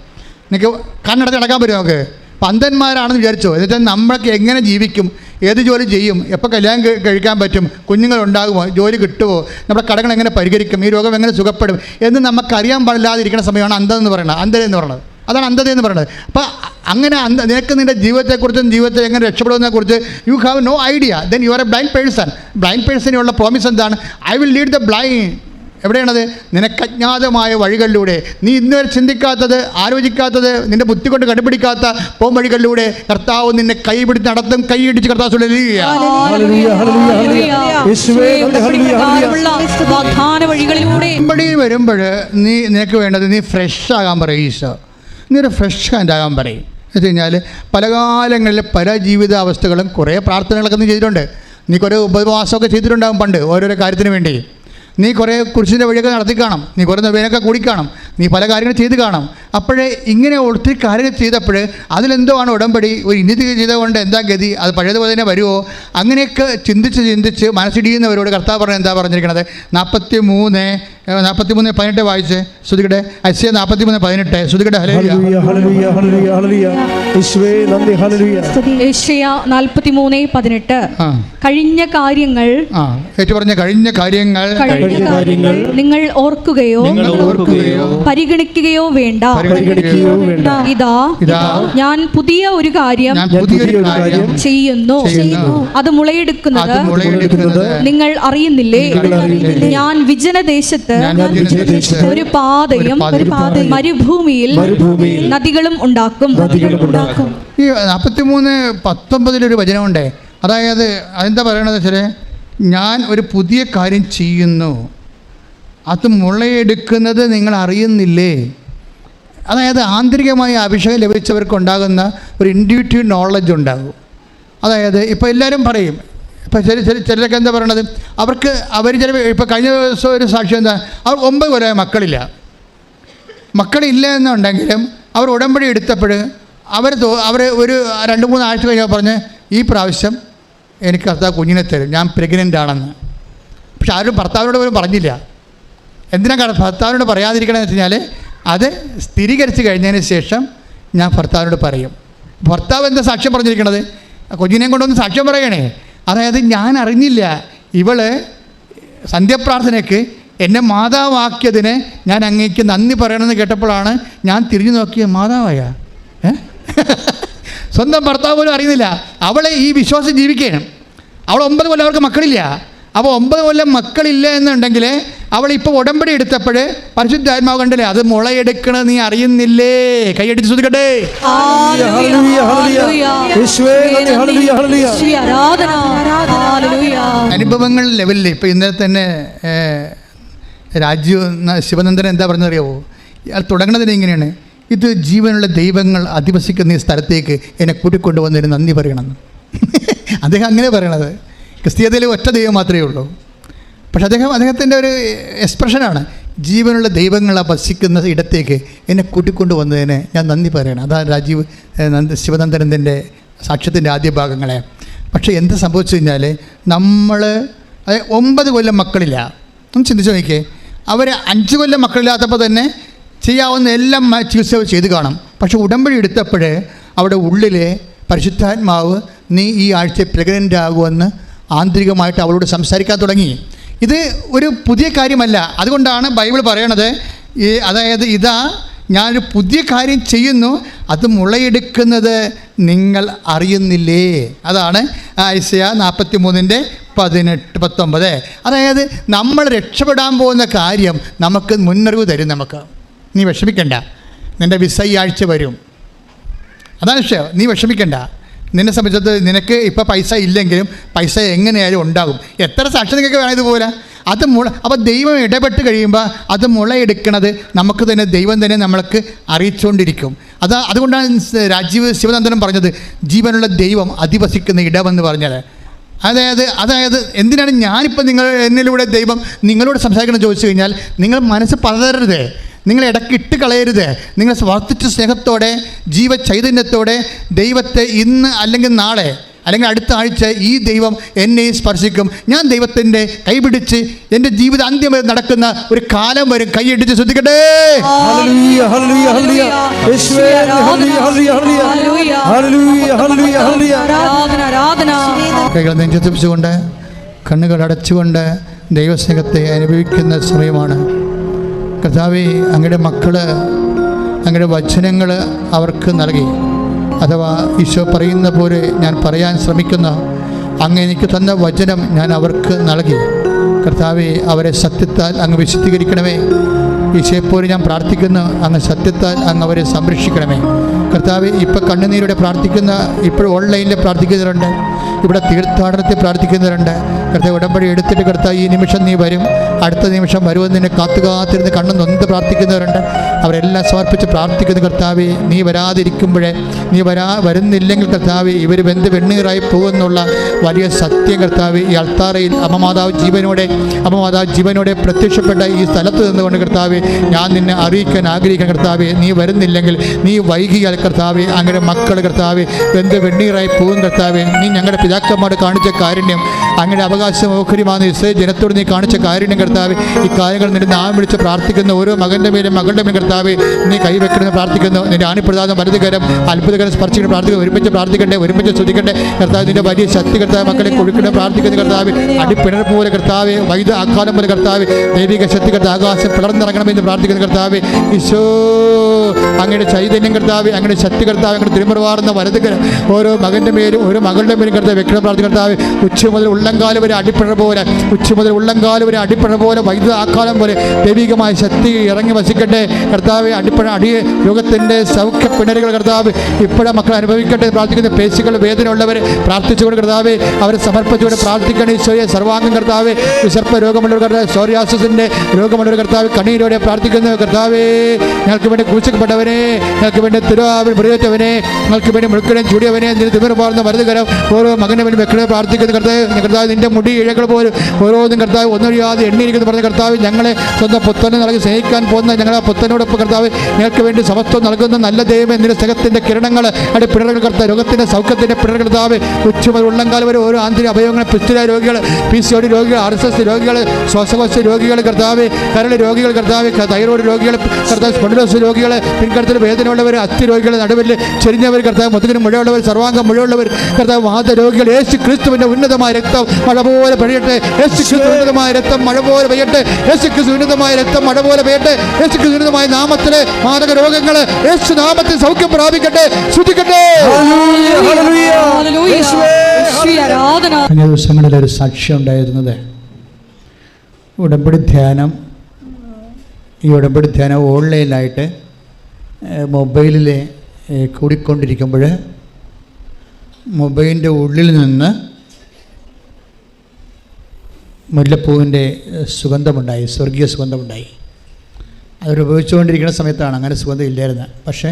നിങ്ങൾക്ക് കണ്ണടച്ച് നടക്കാൻ പറ്റും. നമുക്ക് അപ്പം അന്ധന്മാരാണെന്ന് വിചാരിച്ചോ. എന്നിട്ട് നമ്മൾക്ക് എങ്ങനെ ജീവിക്കും, ഏത് ജോലി ചെയ്യും, എപ്പോൾ കല്യാണം കഴിക്കാൻ പറ്റും, കുഞ്ഞുങ്ങളുണ്ടാകുമോ, ജോലി കിട്ടുമോ, നമ്മുടെ കടങ്ങൾ എങ്ങനെ പരിഹരിക്കും, ഈ രോഗം എങ്ങനെ സുഖപ്പെടും എന്ന് നമുക്കറിയാൻ പാടില്ലാതിരിക്കുന്ന സമയമാണ് അന്ധത എന്ന് പറയുന്നത്. അതാണ് അന്ധത എന്ന് പറയുന്നത്. അപ്പോൾ അങ്ങനെ നിനക്ക് നിൻ്റെ ജീവിതത്തെക്കുറിച്ചും ജീവിതത്തെ എങ്ങനെ രക്ഷപ്പെടുന്നതിനെക്കുറിച്ച് you have no idea. Then you are a blind person. Blind പേഴ്സണിനുള്ള പ്രോമിസ് എന്താണ്? I will lead the blind. എവിടെയാണത്? നിനക്ക് അജ്ഞാതമായ വഴികളിലൂടെ, നീ ഇന്നുവരെ ചിന്തിക്കാത്തത്, ആലോചിക്കാത്തത്, നിന്റെ ബുദ്ധി കൊണ്ട് കണ്ടുപിടിക്കാത്ത പോം വഴികളിലൂടെ കർത്താവ് നിന്നെ കൈപിടിച്ച് നടത്തും. കൈയിടിച്ച് കർത്താവ് വരുമ്പോൾ നിനക്ക് വേണ്ടത് നീ ഫ്രഷ് ആകാൻ പറയും. ഈശോ നീ ഒരു ഫ്രഷ് ഹാൻഡ് ആകാൻ പറയും. എന്ന് വെച്ച് കഴിഞ്ഞാൽ പല കാലങ്ങളിൽ പല ജീവിതാവസ്ഥകളും കുറേ പ്രാർത്ഥനകളൊക്കെ നീ ചെയ്തിട്ടുണ്ട്. നീ കുറേ ഉപവാസമൊക്കെ ചെയ്തിട്ടുണ്ടാകും പണ്ട് ഓരോരോ കാര്യത്തിന് വേണ്ടി. നീ കുറേ കുരിശിൻ്റെ വഴിയൊക്കെ നടത്തി കാണും. നീ കുറേ നവേനൊക്കെ കൂടിക്കാണും. നീ പല കാര്യങ്ങൾ ചെയ്ത് കാണും. അപ്പോഴേ ഇങ്ങനെ ഒത്തിരി കാര്യങ്ങൾ ചെയ്തപ്പോൾ അതിലെന്തോ ആണ് ഉടമ്പടി. ഒരു ഇനിതി ചെയ്തുകൊണ്ട് എന്താ ഗതി? അത് പഴയതുപോലെ തന്നെ വരുമോ? അങ്ങനെയൊക്കെ ചിന്തിച്ച് മനസ്സിടിയുന്നവരോട് കർത്താവ് പറഞ്ഞ എന്താ പറഞ്ഞിരിക്കണത്? 43 43:18 വായിച്ച് ശ്രുതികടെ. ഐസയ 43:18 ശ്രുതികടെ. Hallelujah hallelujah hallelujah hallelujah. യേശുവേ നന്ദി. ഹല്ലേലൂയ. ഏശയ്യ 43:18 കഴിഞ്ഞ കാര്യങ്ങൾ ഏറ്റു പറഞ്ഞ കഴിഞ്ഞ കാര്യങ്ങൾ നിങ്ങൾ ഓർക്കുകയോ പരിഗണിക്കുകയോ വേണ്ട. ഇതാ ഞാൻ പുതിയ ഒരു കാര്യം ചെയ്യുന്നു, അത് മുളയെടുക്കുന്നത് നിങ്ങൾ അറിയുന്നില്ലേ? ഞാൻ വിജനദേശത്ത് ഒരു പാതയും മരുഭൂമിയിൽ നദികളും ഉണ്ടാക്കും. ഈ 43:19 വചനമുണ്ടേ. അതായത് അതെന്താ പറയണത് വെച്ചാൽ, ഞാൻ ഒരു പുതിയ കാര്യം ചെയ്യുന്നു, അത് മുളയെടുക്കുന്നത് നിങ്ങൾ അറിയുന്നില്ലേ? അതായത് ആന്തരികമായ അഭിഷേകം ലഭിച്ചവർക്കുണ്ടാകുന്ന ഒരു ഇൻഡ്യൂറ്റീവ് നോളജ് ഉണ്ടാകും. അതായത് ഇപ്പോൾ എല്ലാവരും പറയും, ഇപ്പോൾ ചിലരൊക്കെ എന്താ പറയണത്, അവർ ചില ഇപ്പോൾ കഴിഞ്ഞ ദിവസം ഒരു സാക്ഷ്യം എന്താ, അവർ 9 കൊല്ലമായി മക്കളില്ല എന്നുണ്ടെങ്കിലും അവർ ഉടമ്പടി എടുത്തപ്പോൾ അവർ ഒരു 2-3 ആഴ്ച കഴിഞ്ഞാൽ പറഞ്ഞ്, ഈ പ്രാവശ്യം എനിക്ക് കർത്താവ് കുഞ്ഞിനെ തരും, ഞാൻ പ്രഗ്നൻ്റ് ആണെന്ന്. പക്ഷെ ആരും ഭർത്താവിനോട് പോലും പറഞ്ഞില്ല. എന്തിനാണ് ഭർത്താവിനോട് പറയാതിരിക്കണമെന്ന് വെച്ച് കഴിഞ്ഞാൽ, അത് സ്ഥിരീകരിച്ച് കഴിഞ്ഞതിന് ശേഷം ഞാൻ ഭർത്താവിനോട് പറയും. ഭർത്താവ് എന്താ സാക്ഷ്യം പറഞ്ഞിരിക്കണത്? കുഞ്ഞിനെയും കൊണ്ടൊന്ന് സാക്ഷ്യം പറയണേ. അതായത് ഞാൻ അറിഞ്ഞില്ല, ഇവള് സന്ധ്യപ്രാർത്ഥനയ്ക്ക് എന്നെ മാതാവാക്കിയതിന് ഞാൻ അങ്ങേക്ക് നന്ദി പറയണമെന്ന് കേട്ടപ്പോഴാണ് ഞാൻ തിരിഞ്ഞു നോക്കിയ മാതാവായ. സ്വന്തം ഭർത്താവ് പോലും അറിയുന്നില്ല. അവളെ ഈ വിശ്വാസം ജീവിക്കുകയാണ്. അവൾ 9 കൊല്ലം അവർക്ക് മക്കളില്ല. അപ്പോൾ 9 കൊല്ലം മക്കളില്ല എന്നുണ്ടെങ്കിൽ അവളിപ്പോൾ ഉടമ്പടി എടുത്തപ്പോൾ പരിശുദ്ധാത്മാവ് കണ്ടില്ലേ, അത് മുളയെടുക്കണത് നീ അറിയുന്നില്ലേ? കൈയടിച്ച് ശ്രദ്ധിക്കട്ടെ. അനുഭവങ്ങൾ ലെവലിൽ ഇപ്പോൾ ഇന്നലെ തന്നെ ശിവനന്ദൻ എന്താ പറഞ്ഞറിയാവോ? ഇയാൾ തുടങ്ങുന്നതിന് ഇങ്ങനെയാണ്, ഇത് ജീവനുള്ള ദൈവങ്ങൾ അധിവസിക്കുന്ന ഈ സ്ഥലത്തേക്ക് എന്നെ കൂട്ടിക്കൊണ്ടുവന്നതിന് നന്ദി പറയണമെന്ന്. അദ്ദേഹം അങ്ങനെ പറയണത്. ക്രിസ്തീയതയിൽ ഒറ്റ ദൈവം മാത്രമേ ഉള്ളൂ. പക്ഷെ അദ്ദേഹത്തിൻ്റെ ഒരു എക്സ്പ്രഷനാണ്, ജീവനുള്ള ദൈവങ്ങൾ വസിക്കുന്ന ഇടത്തേക്ക് എന്നെ കൂട്ടിക്കൊണ്ടുവന്നതിന് ഞാൻ നന്ദി പറയണം. അതാണ് ശിവനന്ദനത്തിൻ്റെ സാക്ഷ്യത്തിൻ്റെ ആദ്യ ഭാഗങ്ങളെ. പക്ഷേ എന്ത് സംഭവിച്ചു കഴിഞ്ഞാൽ, നമ്മൾ 9 കൊല്ലം മക്കളില്ല. ഒന്ന് ചിന്തിച്ച് നോക്കിയേ. അവർ 5 കൊല്ലം മക്കളില്ലാത്തപ്പോൾ തന്നെ ചെയ്യാവുന്ന എല്ലാം ചികിത്സ ചെയ്ത് കാണും. പക്ഷെ ഉടമ്പടി എടുത്തപ്പോൾ അവിടെ ഉള്ളിലെ പരിശുദ്ധാത്മാവ് നീ ഈ ആഴ്ച പ്രഗ്നൻ്റ് ആകുമെന്ന് ആന്തരികമായിട്ട് അവളോട് സംസാരിക്കാൻ തുടങ്ങി. ഇത് ഒരു പുതിയ കാര്യമല്ല. അതുകൊണ്ടാണ് ബൈബിൾ പറയണത്, അതായത് ഇതാ ഞാനൊരു പുതിയ കാര്യം ചെയ്യുന്നു, അത് മുളയെടുക്കുന്നത് നിങ്ങൾ അറിയുന്നില്ലേ? അതാണ് ഐസയ 43:18-19. അതായത് നമ്മൾ രക്ഷപ്പെടാൻ പോകുന്ന കാര്യം നമുക്ക് മുന്നറിവ് തരും. നമുക്ക് നീ വിഷമിക്കണ്ട, നിൻ്റെ വിസ ഈ ആഴ്ച വരും. അതാണ് വിഷയം. നീ വിഷമിക്കണ്ട. നിന്നെ സംബന്ധിച്ചത് നിനക്ക് ഇപ്പോൾ പൈസ ഇല്ലെങ്കിലും പൈസ എങ്ങനെയായാലും ഉണ്ടാകും. എത്ര സാക്ഷി നിങ്ങൾക്ക് വേണം ഇതുപോലെ. അത് അപ്പോൾ ദൈവം ഇടപെട്ട് കഴിയുമ്പോൾ അത് മുളയെടുക്കണത് നമുക്ക് തന്നെ ദൈവം തന്നെ നമ്മൾക്ക് അറിയിച്ചുകൊണ്ടിരിക്കും. അതുകൊണ്ടാണ് ശിവനന്ദനം പറഞ്ഞത്, ജീവനുള്ള ദൈവം അധിവസിക്കുന്ന ഇടമെന്ന് പറഞ്ഞത്. അതായത് എന്തിനാണ് ഞാനിപ്പോൾ എന്നിലൂടെ ദൈവം നിങ്ങളോട് സംസാരിക്കണം ചോദിച്ചു കഴിഞ്ഞാൽ, നിങ്ങൾ മനസ്സ് പതറരുത്, നിങ്ങൾ ഇടയ്ക്കിട്ട് കളയരുത്. നിങ്ങൾ വർദ്ധിച്ച സ്നേഹത്തോടെ ജീവചൈതന്യത്തോടെ ദൈവത്തെ ഇന്ന് അല്ലെങ്കിൽ നാളെ അല്ലെങ്കിൽ അടുത്ത ആഴ്ച ഈ ദൈവം എന്നെ സ്പർശിക്കും, ഞാൻ ദൈവത്തിൻ്റെ കൈപിടിച്ച് എൻ്റെ ജീവിത അന്ത്യം വരെ നടക്കുന്ന ഒരു കാലം വരും. കൈയടിച്ച് ശ്രദ്ധിക്കട്ടെ. കൈകൾ നെഞ്ചത്തിപ്പിച്ചുകൊണ്ട് കണ്ണുകൾ അടച്ചുകൊണ്ട് ദൈവസ്നേഹത്തെ അനുഭവിക്കുന്ന സമയമാണ്. കർത്താവേ, അങ്ങയുടെ മക്കൾ അങ്ങയുടെ വചനങ്ങൾ അവർക്ക് നൽകി. അഥവാ ഈശോ പറയുന്ന പോലെ ഞാൻ പറയാൻ ശ്രമിക്കുന്ന അങ്ങ് എനിക്ക് തന്ന വചനം ഞാൻ അവർക്ക് നൽകി. കർത്താവേ, അവരെ സത്യത്താൽ അങ്ങ് വിശുദ്ധീകരിക്കണമേ. ഈശോയെപ്പോലെ ഞാൻ പ്രാർത്ഥിക്കുന്നു, അങ്ങ് സത്യത്താൽ അങ്ങ് അവരെ സംരക്ഷിക്കണമേ. കർത്താവേ, ഇപ്പോൾ കണ്ണുനീരോടെ പ്രാർത്ഥിക്കുന്ന, ഇപ്പോൾ ഓൺലൈനിൽ പ്രാർത്ഥിക്കുന്നവരുണ്ട്, ഇവിടെ തീർത്ഥാടനത്തിൽ പ്രാർത്ഥിക്കുന്നവരുണ്ട്. കർത്താവ് ഉടമ്പടി എടുത്തിട്ട് കർത്താവ് ഈ നിമിഷം നീ വരും, അടുത്ത നിമിഷം വരുമെന്ന് നിന്നെ കാത്തുകാത്തിരുന്ന് കണ്ണു നൊന്ത് പ്രാർത്ഥിക്കുന്നവരുണ്ട്. അവരെല്ലാം സമർപ്പിച്ച് പ്രാർത്ഥിക്കുന്ന കർത്താവേ, നീ വരാതിരിക്കുമ്പോഴേ, നീ വരുന്നില്ലെങ്കിൽ കർത്താവേ ഇവർ വെണ്ണീറായി പോകുന്നുള്ള വലിയ സത്യം കർത്താവേ ഈ അൾത്താറയിൽ അമ്മമാതാവ് ജീവനോടെ പ്രത്യക്ഷപ്പെട്ട ഈ സ്ഥലത്ത് നിന്നുകൊണ്ട് കർത്താവേ ഞാൻ നിന്നെ അറിയിക്കാൻ ആഗ്രഹിക്കാൻ കർത്താവേ, നീ വരുന്നില്ലെങ്കിൽ, നീ വൈകിയാൽ കർത്താവേ അങ്ങനെ മക്കൾ കർത്താവേ വെണ്ണീറായി പോകും കർത്താവേ. നീ ഞങ്ങളുടെ പിതാക്കന്മാർ കാണിച്ച കാരുണ്യം അങ്ങയുടെ അവകാശം ഓഹരിമാകുന്ന ഇസ്രായേൽ ജനത്തോട് നീ കാണിച്ച കാരുണ്യം കർത്താവേ, ഈ കാര്യങ്ങൾ നിന്റെ നാമം വിളിച്ച് പ്രാർത്ഥിക്കുന്ന ഓരോ മകൻ്റെ മേലും മകളുടെ മേലും കർത്താവേ നീ കൈവെക്കണമെന്ന് പ്രാർത്ഥിക്കുന്നു. നിന്റെ ആണിപ്രദാനം വലതുകരം അത്ഭുതകരം സ്പർശിക്കണം പ്രാർത്ഥിക്കുന്നു. ഒരുമിച്ച് പ്രാർത്ഥിക്കട്ടെ, ഒരുമിച്ച് ശ്രദ്ധിക്കട്ടെ കർത്താവ്. നിന്റെ വലിയ ശക്തി കർത്താവ് മക്കളെ കൊടുക്കണം പ്രാർത്ഥിക്കുന്ന കർത്താവ്. അടിപ്പിണർ പോലെ കർത്താവെ, വൈദ്യ ആഘാതം പോലെ കർത്താവ്, ദൈവിക ശക്തി കർത്താവ് ആകാശം പിളർന്നിറങ്ങണമെന്ന് പ്രാർത്ഥിക്കുന്ന കർത്താവ്. ഈശോ അങ്ങയുടെ ചൈതന്യം കർത്താവ്, അങ്ങയുടെ ശക്തി കർത്താവ്, അങ്ങയുടെ തിരുമുറവാർന്ന വലതുകരം ഓരോ മകൻ്റെ മേലും ഓരോ മകളുടെ മേലും കർത്താവ് വെക്കണം പ്രാർത്ഥിക്കുന്ന കർത്താവ്. ഉച്ച മുതൽ ഉള്ളംകാലം വരെ അടിപ്പിണർ പോലെ, ഉച്ച മുതൽ ഉള്ളംകാലം വരെ അടിപ്പിണർ പോലെ, വൈദ്യ ആഘാതം പോലെ ദൈവികമായ ശക്തി ഇറങ്ങി വസിക്കട്ടെ കർത്താവ്. അടിയ രോഗത്തിൻ്റെ സൗഖ്യ പിണരുകൾ കർത്താവ് ഇപ്പോഴും മക്കൾ അനുഭവിക്കട്ടെ പ്രാർത്ഥിക്കുന്ന. പേശികൾ വേദന ഉള്ളവർ പ്രാർത്ഥിച്ചുകൊണ്ട് കർത്താവ് അവരെ സമർപ്പിച്ചുകൊണ്ട് പ്രാർത്ഥിക്കണം. ഈശോയെ സർവാംഗം കർത്താവ്, വിസർപ്പ രോഗമുള്ളവർ കർത്താവ്, സോറിയാസിൻ്റെ രോഗമുള്ളവർ കർത്താവ് കണ്ണീരോടെ പ്രാർത്ഥിക്കുന്നു കർത്താവേ. ഞങ്ങൾക്ക് വേണ്ടി ക്രൂശിക്കപ്പെട്ടവനെ, ഞങ്ങൾക്ക് വേണ്ടി തിരുവാവിൽ മുറിവേറ്റവനെ, ഞങ്ങൾക്ക് വേണ്ടി മുഴുക്കനും ചൂടിയവനെ, നിന്റെ തിമിർപ്പാർന്ന വലതുകരം ഓരോ മകൻ്റെ വേണ്ടി വെക്കണേ പ്രാർത്ഥിക്കുന്നു കർത്താവ്. കർത്താവ് നിന്റെ മുടി ഇഴകൾ പോലും ഓരോന്നും കർത്താവ് ഒന്നൊഴിയാതെ എണ്ണിയിരിക്കുന്നു പറഞ്ഞ കർത്താവ്. ഞങ്ങളെ സ്വന്തം പുത്തനെ നൽകി സ്നേഹിക്കാൻ പോകുന്ന ഞങ്ങളെ പുത്തനോടൊപ്പം കർത്താവ് ഞങ്ങൾക്ക് വേണ്ടി സമസ്തം നൽകുന്ന നല്ല ദൈവമേ, നിന്റെ സ്നേഹത്തിൻ്റെ കിരണങ്ങൾ അടി പിണറുകൾ കർത്താവ്, രോഗത്തിൻ്റെ സൗഖ്യത്തിൻ്റെ പിണർ കർത്താവ്. ഉച്ച മുതൽ ഉള്ളംകാലം വരെ ഓരോ ആന്തരിക അവയവങ്ങൾ, പിസ്തുല രോഗികൾ, PCOD രോഗികൾ, RSS രോഗികൾ, ശ്വാസകോശ രോഗികൾ കർത്താവ്, കരൾ രോഗികൾ കർത്താവ്, തൈറോയ്ഡ് രോഗികൾ കർത്താവ്, സ്പോണ്ടിലോസിസ് രോഗികൾ, പിൻകടത്തിൽ വേദനയുള്ളവർ, അസ്ഥി രോഗികൾ, നടുവിൽ ചെരിഞ്ഞവർ കർത്താവ്, മുതുകിന് മുഴയുള്ളവർ, സർവാംഗം മുഴയുള്ളവർ കർത്താവ്, വാത രോഗികൾ, യേശു ക്രിസ്തുവിൻ്റെ ഉന്നതമായ രക്തം മഴ പോലെ പെയ്യട്ടെ. യേശു ക്രിസ്തു ഉന്നതമായ രക്തം മഴ പോലെ പെയ്യട്ടെ. യേശു ക്രിസ്തു ഉന്നതമായ രക്തം മഴ പോലെ പെയ്യട്ടെ. യേശു ക്രിസ്തു ഉന്നതമായ നാമത്തിലെ മാരക രോഗങ്ങൾ യേശു നാമത്തിൽ സൗഖ്യം പ്രാപിക്കട്ടെ. ശ്രദ്ധിക്കട്ടെ. കഴിഞ്ഞ ദിവസങ്ങളിൽ ഒരു സാക്ഷ്യം ഉണ്ടായിരുന്നത് ഉടമ്പടി ധ്യാനം. ഈ ഉടമ്പടി ധ്യാനം ഓൺലൈനായിട്ട് മൊബൈലിൽ കൂടിക്കൊണ്ടിരിക്കുമ്പോൾ മൊബൈലിൻ്റെ ഉള്ളിൽ നിന്ന് മുല്ലപ്പൂവിൻ്റെ സുഗന്ധമുണ്ടായി, സ്വർഗീയ സുഗന്ധമുണ്ടായി. അവരുപയോഗിച്ചുകൊണ്ടിരിക്കുന്ന സമയത്താണ് അങ്ങനെ സുഗന്ധം ഇല്ലായിരുന്നത്. പക്ഷേ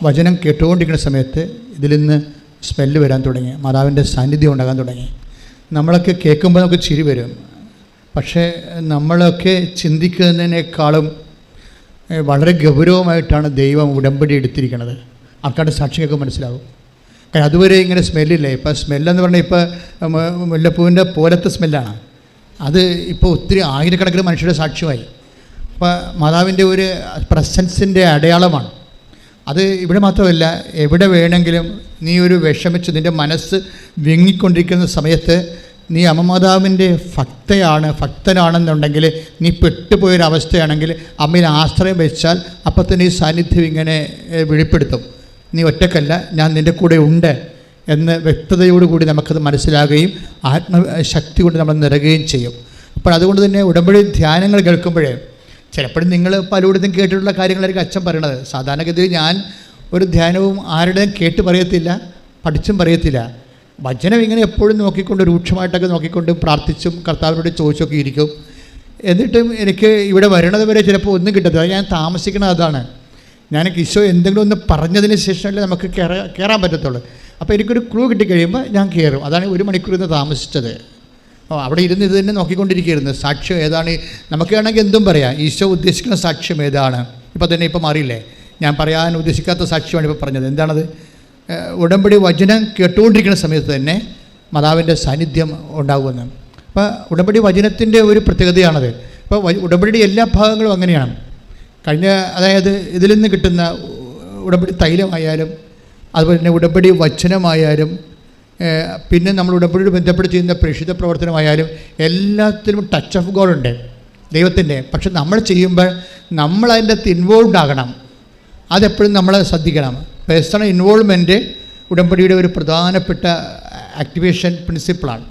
വചനം കേട്ടുകൊണ്ടിരിക്കുന്ന സമയത്ത് ഇതിൽ നിന്ന് സ്മെല്ല് വരാൻ തുടങ്ങി, മാതാവിൻ്റെ സാന്നിധ്യം ഉണ്ടാകാൻ തുടങ്ങി. നമ്മളൊക്കെ കേൾക്കുമ്പോൾ നമുക്ക് ചിരി വരും. പക്ഷേ നമ്മളൊക്കെ ചിന്തിക്കുന്നതിനേക്കാളും വളരെ ഗൗരവമായിട്ടാണ് ദൈവം ഉടമ്പടി എടുത്തിരിക്കുന്നത്. ആൾക്കാരുടെ സാക്ഷിയൊക്കെ മനസ്സിലാവും. കാരണം അതുവരെ ഇങ്ങനെ സ്മെല്ലില്ല. ഇപ്പോൾ സ്മെല്ലെന്ന് പറഞ്ഞാൽ ഇപ്പോൾ മുല്ലപ്പൂവിൻ്റെ പോലത്തെ സ്മെല്ലാണ്. അത് ഇപ്പോൾ ഒത്തിരി ആയിരക്കണക്കിന് മനുഷ്യരുടെ സാക്ഷ്യമായി. അപ്പോൾ മാതാവിൻ്റെ ഒരു പ്രസൻസിൻ്റെ അടയാളമാണ് അത്. ഇവിടെ മാത്രമല്ല, എവിടെ വേണമെങ്കിലും നീ ഒരു വിഷമിച്ച് നിൻ്റെ മനസ്സ് വിങ്ങിക്കൊണ്ടിരിക്കുന്ന സമയത്ത് നീ അമ്മമാതാവിൻ്റെ ഭക്തനാണെന്നുണ്ടെങ്കിൽ, നീ പെട്ടുപോയൊരവസ്ഥയാണെങ്കിൽ അമ്മയിൽ ആശ്രയം വെച്ചാൽ അപ്പം തന്നെ ഈ സാന്നിധ്യം ഇങ്ങനെ വെളിപ്പെടുത്തും. നീ ഒറ്റക്കല്ല, ഞാൻ നിൻ്റെ കൂടെ ഉണ്ട് എന്ന് വ്യക്തതയോടുകൂടി നമുക്കത് മനസ്സിലാകുകയും ആത്മശക്തി കൊണ്ട് നമ്മൾ നിറയുകയും ചെയ്യും. അപ്പോൾ അതുകൊണ്ട് തന്നെ ഉടമ്പടി ധ്യാനങ്ങൾ കേൾക്കുമ്പോഴേ ചിലപ്പോഴും നിങ്ങൾ പലയിടത്തും കേട്ടിട്ടുള്ള കാര്യങ്ങളായിരിക്കും അച്ഛൻ പറയണത്. സാധാരണഗതിയിൽ ഞാൻ ഒരു ധ്യാനവും ആരുടെയും കേട്ട് പറയത്തില്ല, പഠിച്ചും പറയത്തില്ല. വചനം ഇങ്ങനെ എപ്പോഴും നോക്കിക്കൊണ്ട് രൂക്ഷമായിട്ടൊക്കെ നോക്കിക്കൊണ്ട് പ്രാർത്ഥിച്ചും കർത്താവിനോട് ചോദിച്ചൊക്കെ ഇരിക്കും. എന്നിട്ടും എനിക്ക് ഇവിടെ വരണത് വരെ ചിലപ്പോൾ ഒന്നും കിട്ടത്തില്ല. ഞാൻ താമസിക്കുന്നത് അതാണ്. ഞാൻ ഈശോ എന്തെങ്കിലും ഒന്ന് പറഞ്ഞതിന് ശേഷമല്ലേ നമുക്ക് കയറാൻ പറ്റത്തുള്ളൂ. അപ്പോൾ എനിക്കൊരു ക്ലൂ കിട്ടിക്കഴിയുമ്പോൾ ഞാൻ കയറും. അതാണ് 1 മണിക്കൂർ ഇന്ന് താമസിച്ചത്. അവിടെ ഇരുന്ന് ഇത് തന്നെ നോക്കിക്കൊണ്ടിരിക്കുകയായിരുന്നു. സാക്ഷ്യം ഏതാണ്? നമുക്ക് വേണമെങ്കിൽ എന്തും പറയാം. ഈശോ ഉദ്ദേശിക്കുന്ന സാക്ഷ്യം ഏതാണ്? ഇപ്പം മാറിയില്ലേ? ഞാൻ പറയാൻ ഉദ്ദേശിക്കാത്ത സാക്ഷ്യമാണ് ഇപ്പോൾ പറഞ്ഞത്. എന്താണത്? ഉടമ്പടി വചനം കേട്ടുകൊണ്ടിരിക്കുന്ന സമയത്ത് തന്നെ മാതാവിൻ്റെ സാന്നിധ്യം ഉണ്ടാകുമെന്ന്. അപ്പോൾ ഉടമ്പടി വചനത്തിൻ്റെ ഒരു പ്രത്യേകതയാണത്. അപ്പോൾ ഉടമ്പടിയുടെ എല്ലാ ഭാഗങ്ങളും അങ്ങനെയാണ്. അതായത് ഇതിൽ നിന്ന് കിട്ടുന്ന ഉടമ്പടി തൈലമായാലും അതുപോലെ തന്നെ ഉടമ്പടി വചനമായാലും പിന്നെ നമ്മൾ ഉടമ്പടിയോട് ബന്ധപ്പെട്ട് ചെയ്യുന്ന പ്രേക്ഷിത പ്രവർത്തനമായാലും എല്ലാത്തിനും ടച്ച് ഓഫ് ഗോഡ് ഉണ്ട് ദൈവത്തിൻ്റെ. പക്ഷെ നമ്മൾ ചെയ്യുമ്പോൾ നമ്മൾ അതിൻ്റെ അകത്ത് ഇൻവോൾവ് ആകണം. അതെപ്പോഴും നമ്മൾ ശ്രദ്ധിക്കണം. പേഴ്സണൽ ഇൻവോൾവ്മെൻറ്റ് ഉടമ്പടിയുടെ ഒരു പ്രധാനപ്പെട്ട ആക്ടിവേഷൻ പ്രിൻസിപ്പിളാണ്.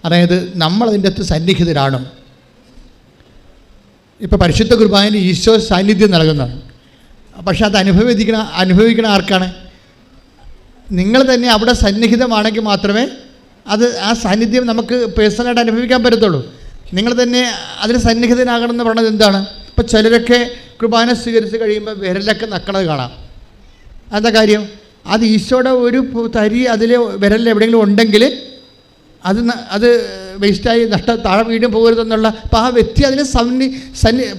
അതായത് നമ്മൾ അതിൻ്റെ അകത്ത് സന്നിഹിതരാണ്. ഇപ്പോൾ പരിശുദ്ധ കുർബാനയിൽ ഈശോ സാന്നിധ്യം നൽകുന്നതാണ്. പക്ഷെ അത് അനുഭവിക്കണ ആർക്കാണ്? നിങ്ങൾ തന്നെ അവിടെ സന്നിഹിതമാണെങ്കിൽ മാത്രമേ അത് ആ സാന്നിധ്യം നമുക്ക് പേഴ്സണലായിട്ട് അനുഭവിക്കാൻ പറ്റത്തുള്ളൂ. നിങ്ങൾ തന്നെ അതിന് സന്നിഹിതനാകണം എന്ന് പറയുന്നത് എന്താണ്? ഇപ്പോൾ ചിലരൊക്കെ കുർബാന സ്വീകരിച്ച് കഴിയുമ്പോൾ വിരലൊക്കെ നക്കണത് കാണാം. എന്താ കാര്യം? അത് ഈശോയുടെ ഒരു തരി അതിൽ വിരലിൽ എവിടെയെങ്കിലും ഉണ്ടെങ്കിൽ അത് വേസ്റ്റായി താഴെ വീണ്ടും പോകരുതെന്നുള്ള. അപ്പോൾ ആ വ്യക്തി അതിന്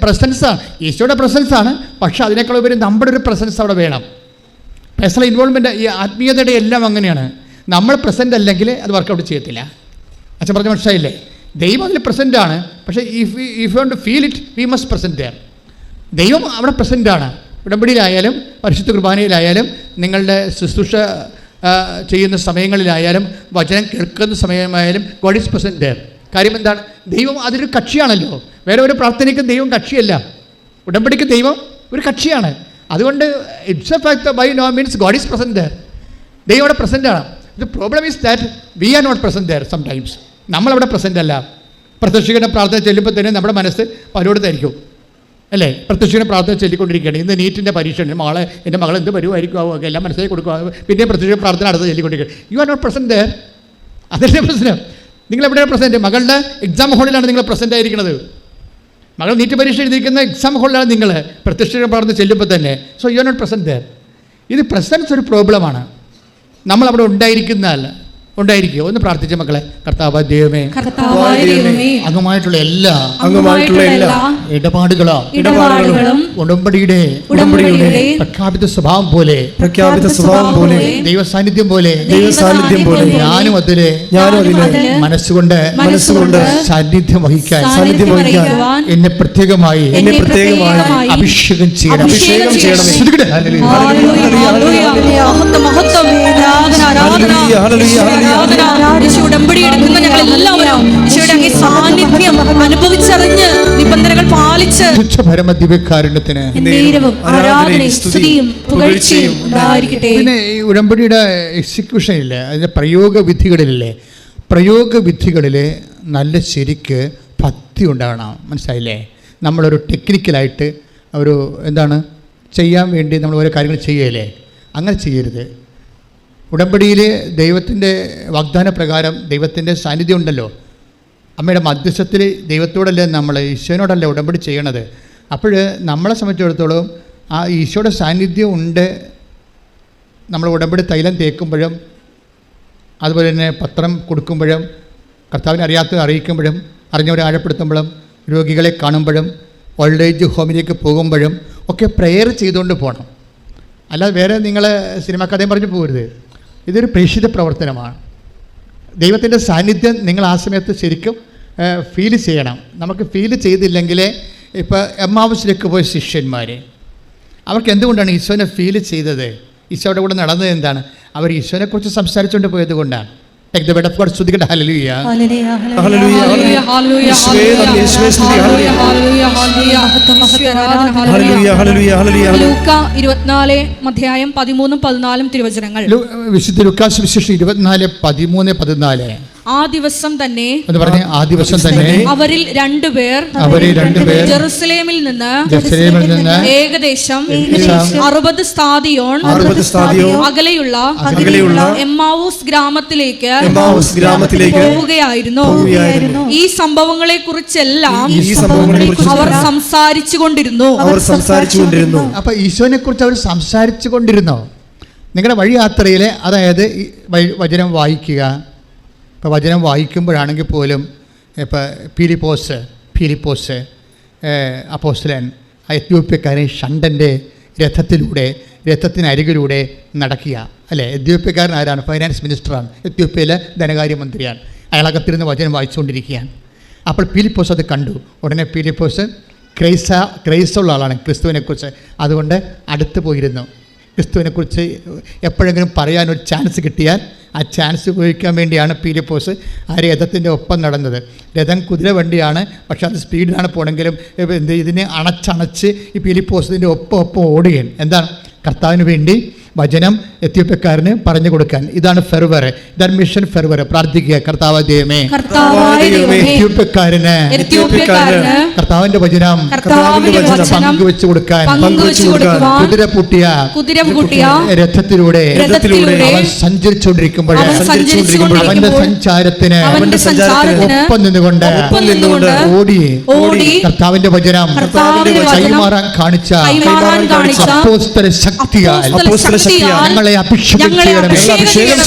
പ്രസൻസാണ്, ഈശോയുടെ പ്രസൻസാണ്. പക്ഷേ അതിനേക്കാൾ ഉപരി നമ്മുടെ ഒരു പ്രസൻസ് അവിടെ വേണം. പേഴ്സണൽ ഇൻവോൾവ്മെൻറ്റ് ഈ ആത്മീയതയുടെ എല്ലാം അങ്ങനെയാണ്. നമ്മൾ പ്രസൻ്റ് അല്ലെങ്കിൽ അത് വർക്കൗട്ട് ചെയ്യത്തില്ല. അച്ഛൻ പറഞ്ഞ മനസ്സിലായില്ലേ? ദൈവം അതിൽ പ്രസൻ്റാണ്. പക്ഷേ if you want to feel it we must present there. ദൈവം അവിടെ പ്രസൻ്റാണ്. ഉടമ്പടിയിലായാലും പരിശുദ്ധ കുർബാനയിലായാലും നിങ്ങളുടെ ശുശ്രൂഷ ചെയ്യുന്ന സമയങ്ങളിലായാലും വചനം കേൾക്കുന്ന സമയമായാലും ഗോഡ് ഈസ് പ്രസൻറ്റ് ദെയർ. കാര്യം എന്താണ്? ദൈവം അതിലൊരു കക്ഷിയാണല്ലോ. വേറെ ഒരു പ്രാർത്ഥനയ്ക്കും ദൈവം കക്ഷിയല്ല. ഉടമ്പടിക്ക് ദൈവം ഒരു കക്ഷിയാണ്. അതുകൊണ്ട് it's a fact by no means God is present there. ദൈവം അവിടെ പ്രസൻ്റാണ്. The problem is that we are not present there sometimes. നമ്മളവിടെ പ്രസൻ്റ് അല്ല. പ്രത്യക്ഷീകരണ പ്രാർത്ഥന ചെല്ലുമ്പോൾ തന്നെ നമ്മുടെ മനസ്സ് പലയിടത്തായിരിക്കും അല്ലേ? പ്രത്യക്ഷീകരണ പ്രാർത്ഥന ചൊല്ലിക്കൊണ്ടിരിക്കുകയാണ്. ഇന്ന് നീറ്റിൻ്റെ പരീക്ഷ ഉണ്ട്, എൻ്റെ മകൾ എന്ത് വരുമായിരിക്കും ഒക്കെ എല്ലാം മനസ്സിലാക്കി കൊടുക്കുക. പിന്നെ പ്രത്യക്ഷീകരണ പ്രാർത്ഥന അടുത്ത് ചൊല്ലിക്കൊണ്ടിരിക്കുക. You are not present there. അതല്ലേ പ്രശ്നം. നിങ്ങളെവിടെയാണ് പ്രസൻറ്റ്? മകളുടെ എക്സാം ഹോളിലാണ് നിങ്ങൾ പ്രസൻ്റ് ആയിരിക്കുന്നത്. മകൾ നീറ്റ് പരീക്ഷ എഴുതിയിരിക്കുന്ന എക്സാം ഹോളിലാണ് നിങ്ങൾ പ്രത്യക്ഷീകരണ പ്രാർത്ഥന ചെല്ലുമ്പോൾ തന്നെ. So you are not present there. ഇത് പ്രസൻസ് ഒരു പ്രോബ്ലമാണ്. നമ്മളവിടെ ഉണ്ടായിരിക്കുന്നതല്ല. ഉണ്ടായിരിക്കുക. ഒന്ന് പ്രാർത്ഥിച്ച മക്കളെ. കർത്താവായ ദൈവമേ, അങ്ങുമായിട്ടുള്ള എല്ലാ ഇടപാടുകളും ഉടമ്പടിയുടെ പ്രഖ്യാപിത സ്വഭാവം പോലെ ദൈവ സാന്നിധ്യം പോലെ ഞാനും അതിലെ മനസ്സുകൊണ്ട് സാന്നിധ്യം വഹിക്കാൻ എന്നെ പ്രത്യേകമായി അഭിഷേകം ചെയ്യണം. ഉടമ്പടി എടുക്കുന്ന ഞങ്ങൾ എല്ലാവരും ഈശോയുടെ അങ്ങേ സാന്നിധ്യം അനുഭവിച്ചറിഞ്ഞ് നിബന്ധനകൾ പാലിച്ച് ദിവ്യകാരുണ്യത്തിന് ആരാധനയും സ്തുതിയും പുകഴ്ചയും ഉണ്ടായിരിക്കട്ടെ. പിന്നെ ഈ ഉടമ്പടിയുടെ എക്സിക്യൂഷൻ ഇല്ലേ, അതിൻ്റെ പ്രയോഗവിധികളിലേ, പ്രയോഗവിധികളിൽ നല്ല ശരിക്ക് ഭക്തി ഉണ്ടാകണം. മനസ്സിലായില്ലേ? നമ്മളൊരു ടെക്നിക്കലായിട്ട് ഒരു എന്താണ് ചെയ്യാൻ വേണ്ടി നമ്മൾ ഓരോ കാര്യങ്ങൾ ചെയ്യല്ലേ, അങ്ങനെ ചെയ്യരുത്. ഉടമ്പടിയിൽ ദൈവത്തിൻ്റെ വാഗ്ദാന പ്രകാരം ദൈവത്തിൻ്റെ സാന്നിധ്യം ഉണ്ടല്ലോ. അമ്മയുടെ മധ്യസ്ഥത്തിൽ ദൈവത്തോടല്ലേ, നമ്മൾ ഈശോനോടല്ലേ ഉടമ്പടി ചെയ്യണത്. അപ്പോൾ നമ്മളെ സംബന്ധിച്ചിടത്തോളം ആ ഈശോയുടെ സാന്നിധ്യം ഉണ്ട്. നമ്മൾ ഉടമ്പടി തൈലം തേക്കുമ്പോഴും അതുപോലെ തന്നെ പത്രം കൊടുക്കുമ്പോഴും കർത്താവിനെ അറിയാത്തത് അറിയിക്കുമ്പോഴും അറിഞ്ഞവരെ ആഴപ്പെടുത്തുമ്പോഴും രോഗികളെ കാണുമ്പോഴും ഓൾഡ് ഏജ് ഹോമിലേക്ക് പോകുമ്പോഴും ഒക്കെ പ്രെയർ ചെയ്തുകൊണ്ട് പോകണം. അല്ലാതെ വേറെ നിങ്ങൾ സിനിമ കഥയും പറഞ്ഞു പോകരുത്. ഇതൊരു പ്രേക്ഷിത പ്രവർത്തനമാണ്. ദൈവത്തിൻ്റെ സാന്നിധ്യം നിങ്ങൾ ആ സമയത്ത് ശരിക്കും ഫീൽ ചെയ്യണം. നമുക്ക് ഫീൽ ചെയ്തില്ലെങ്കിൽ ഇപ്പോൾ എമ്മാവുസിലേക്ക് പോയ ശിഷ്യന്മാർ, അവർക്ക് എന്തുകൊണ്ടാണ് ഈശോനെ ഫീൽ ചെയ്തത്? ഈശോയുടെ കൂടെ നടന്നത് എന്താണ്? അവർ ഈശോനെക്കുറിച്ച് സംസാരിച്ചുകൊണ്ട് പോയത് കൊണ്ടാണ്. Take the word of God. സ്തുതിക്കട്ടെ. ഹല്ലേലൂയ. ലൂക്കാ 24:13-14 തിരുവചനങ്ങൾ. വിശുദ്ധ ലൂക്കാ സുവിശേഷം 24:13-14. ആ ദിവസം തന്നെ അവരിൽ രണ്ടുപേർ ജെറുസലേമിൽ നിന്ന് ഏകദേശം 60 സ്ഥാദിയോൺ അകലെയുള്ള എമ്മാവൂസ് ഗ്രാമത്തിലേക്ക് പോവുകയായിരുന്നു. ഈ സംഭവങ്ങളെ കുറിച്ചെല്ലാം അവർ സംസാരിച്ചു കൊണ്ടിരുന്നു. അപ്പൊ ഈശോനെ കുറിച്ച് അവർ സംസാരിച്ചു കൊണ്ടിരുന്നു. നിങ്ങളുടെ വഴി യാത്രയിൽ, അതായത് വചനം വായിക്കുക. ഇപ്പോൾ വചനം വായിക്കുമ്പോഴാണെങ്കിൽ പോലും ഇപ്പോൾ ഫിലിപ്പോസ് അപ്പോസ്തലൻ എത്യോപ്യക്കാരൻ ഷണ്ടൻ്റെ രഥത്തിനരികിലൂടെ നടക്കുക അല്ലേ. എത്യോപ്യക്കാരൻ ആരാണ്? ഫൈനാൻസ് മിനിസ്റ്ററാണ്, എത്യോപ്യയിലെ ധനകാര്യമന്ത്രിയാണ്. അയാളകത്തിരുന്ന് വചനം വായിച്ചുകൊണ്ടിരിക്കുകയാണ്. അപ്പോൾ ഫിലിപ്പോസ് അത് കണ്ടു. ഉടനെ ഫിലിപ്പോസ് ക്രൈസ്തവുള്ള ആളാണ് ക്രിസ്തുവിനെക്കുറിച്ച്. അതുകൊണ്ട് അടുത്ത് പോയിരുന്നു. ക്രിസ്തുവിനെക്കുറിച്ച് എപ്പോഴെങ്കിലും പറയാനൊരു ചാൻസ് കിട്ടിയാൽ ആ ചാൻസ് ഉപയോഗിക്കാൻ വേണ്ടിയാണ് ഫിലിപ്പോസ് ആ രഥത്തിൻ്റെ ഒപ്പം നടന്നത്. രഥം കുതിര വണ്ടിയാണ്, പക്ഷെ അത് സ്പീഡിലാണ് പോകണമെങ്കിലും ഇതിനെ അണച്ചണച്ച് ഈ ഫിലിപ്പോസിൻ്റെ ഒപ്പം ഓടുകയാണ്. എന്താണ്? കർത്താവിന് വേണ്ടി വചനം എത്യോപ്യക്കാരന് പറഞ്ഞു കൊടുക്കാൻ. ഇതാണ് ഫെർവർ, ഇതാണ് മിഷൻ ഫെർവർ. പ്രാർത്ഥിക്കുക. കർത്താവായ ദൈവമേ, എത്യോപ്യക്കാരന് കർത്താവിന്റെ വചനം പങ്കുവെച്ചു കൊടുക്കാൻ കുതിര പൂട്ടിയ രഥത്തിലൂടെ അവൻ സഞ്ചരിച്ചുകൊണ്ടിരിക്കുമ്പോൾ അവന്റെ സഞ്ചാരത്തിന് ഒപ്പം നിന്നുകൊണ്ട് ഓടി കർത്താവിന്റെ വചനം കൈമാറാൻ കാണിച്ച അപ്പോസ്തല ശക്തിയാൽ ഞങ്ങളെ അഭിഷേകം ചെയ്യണം.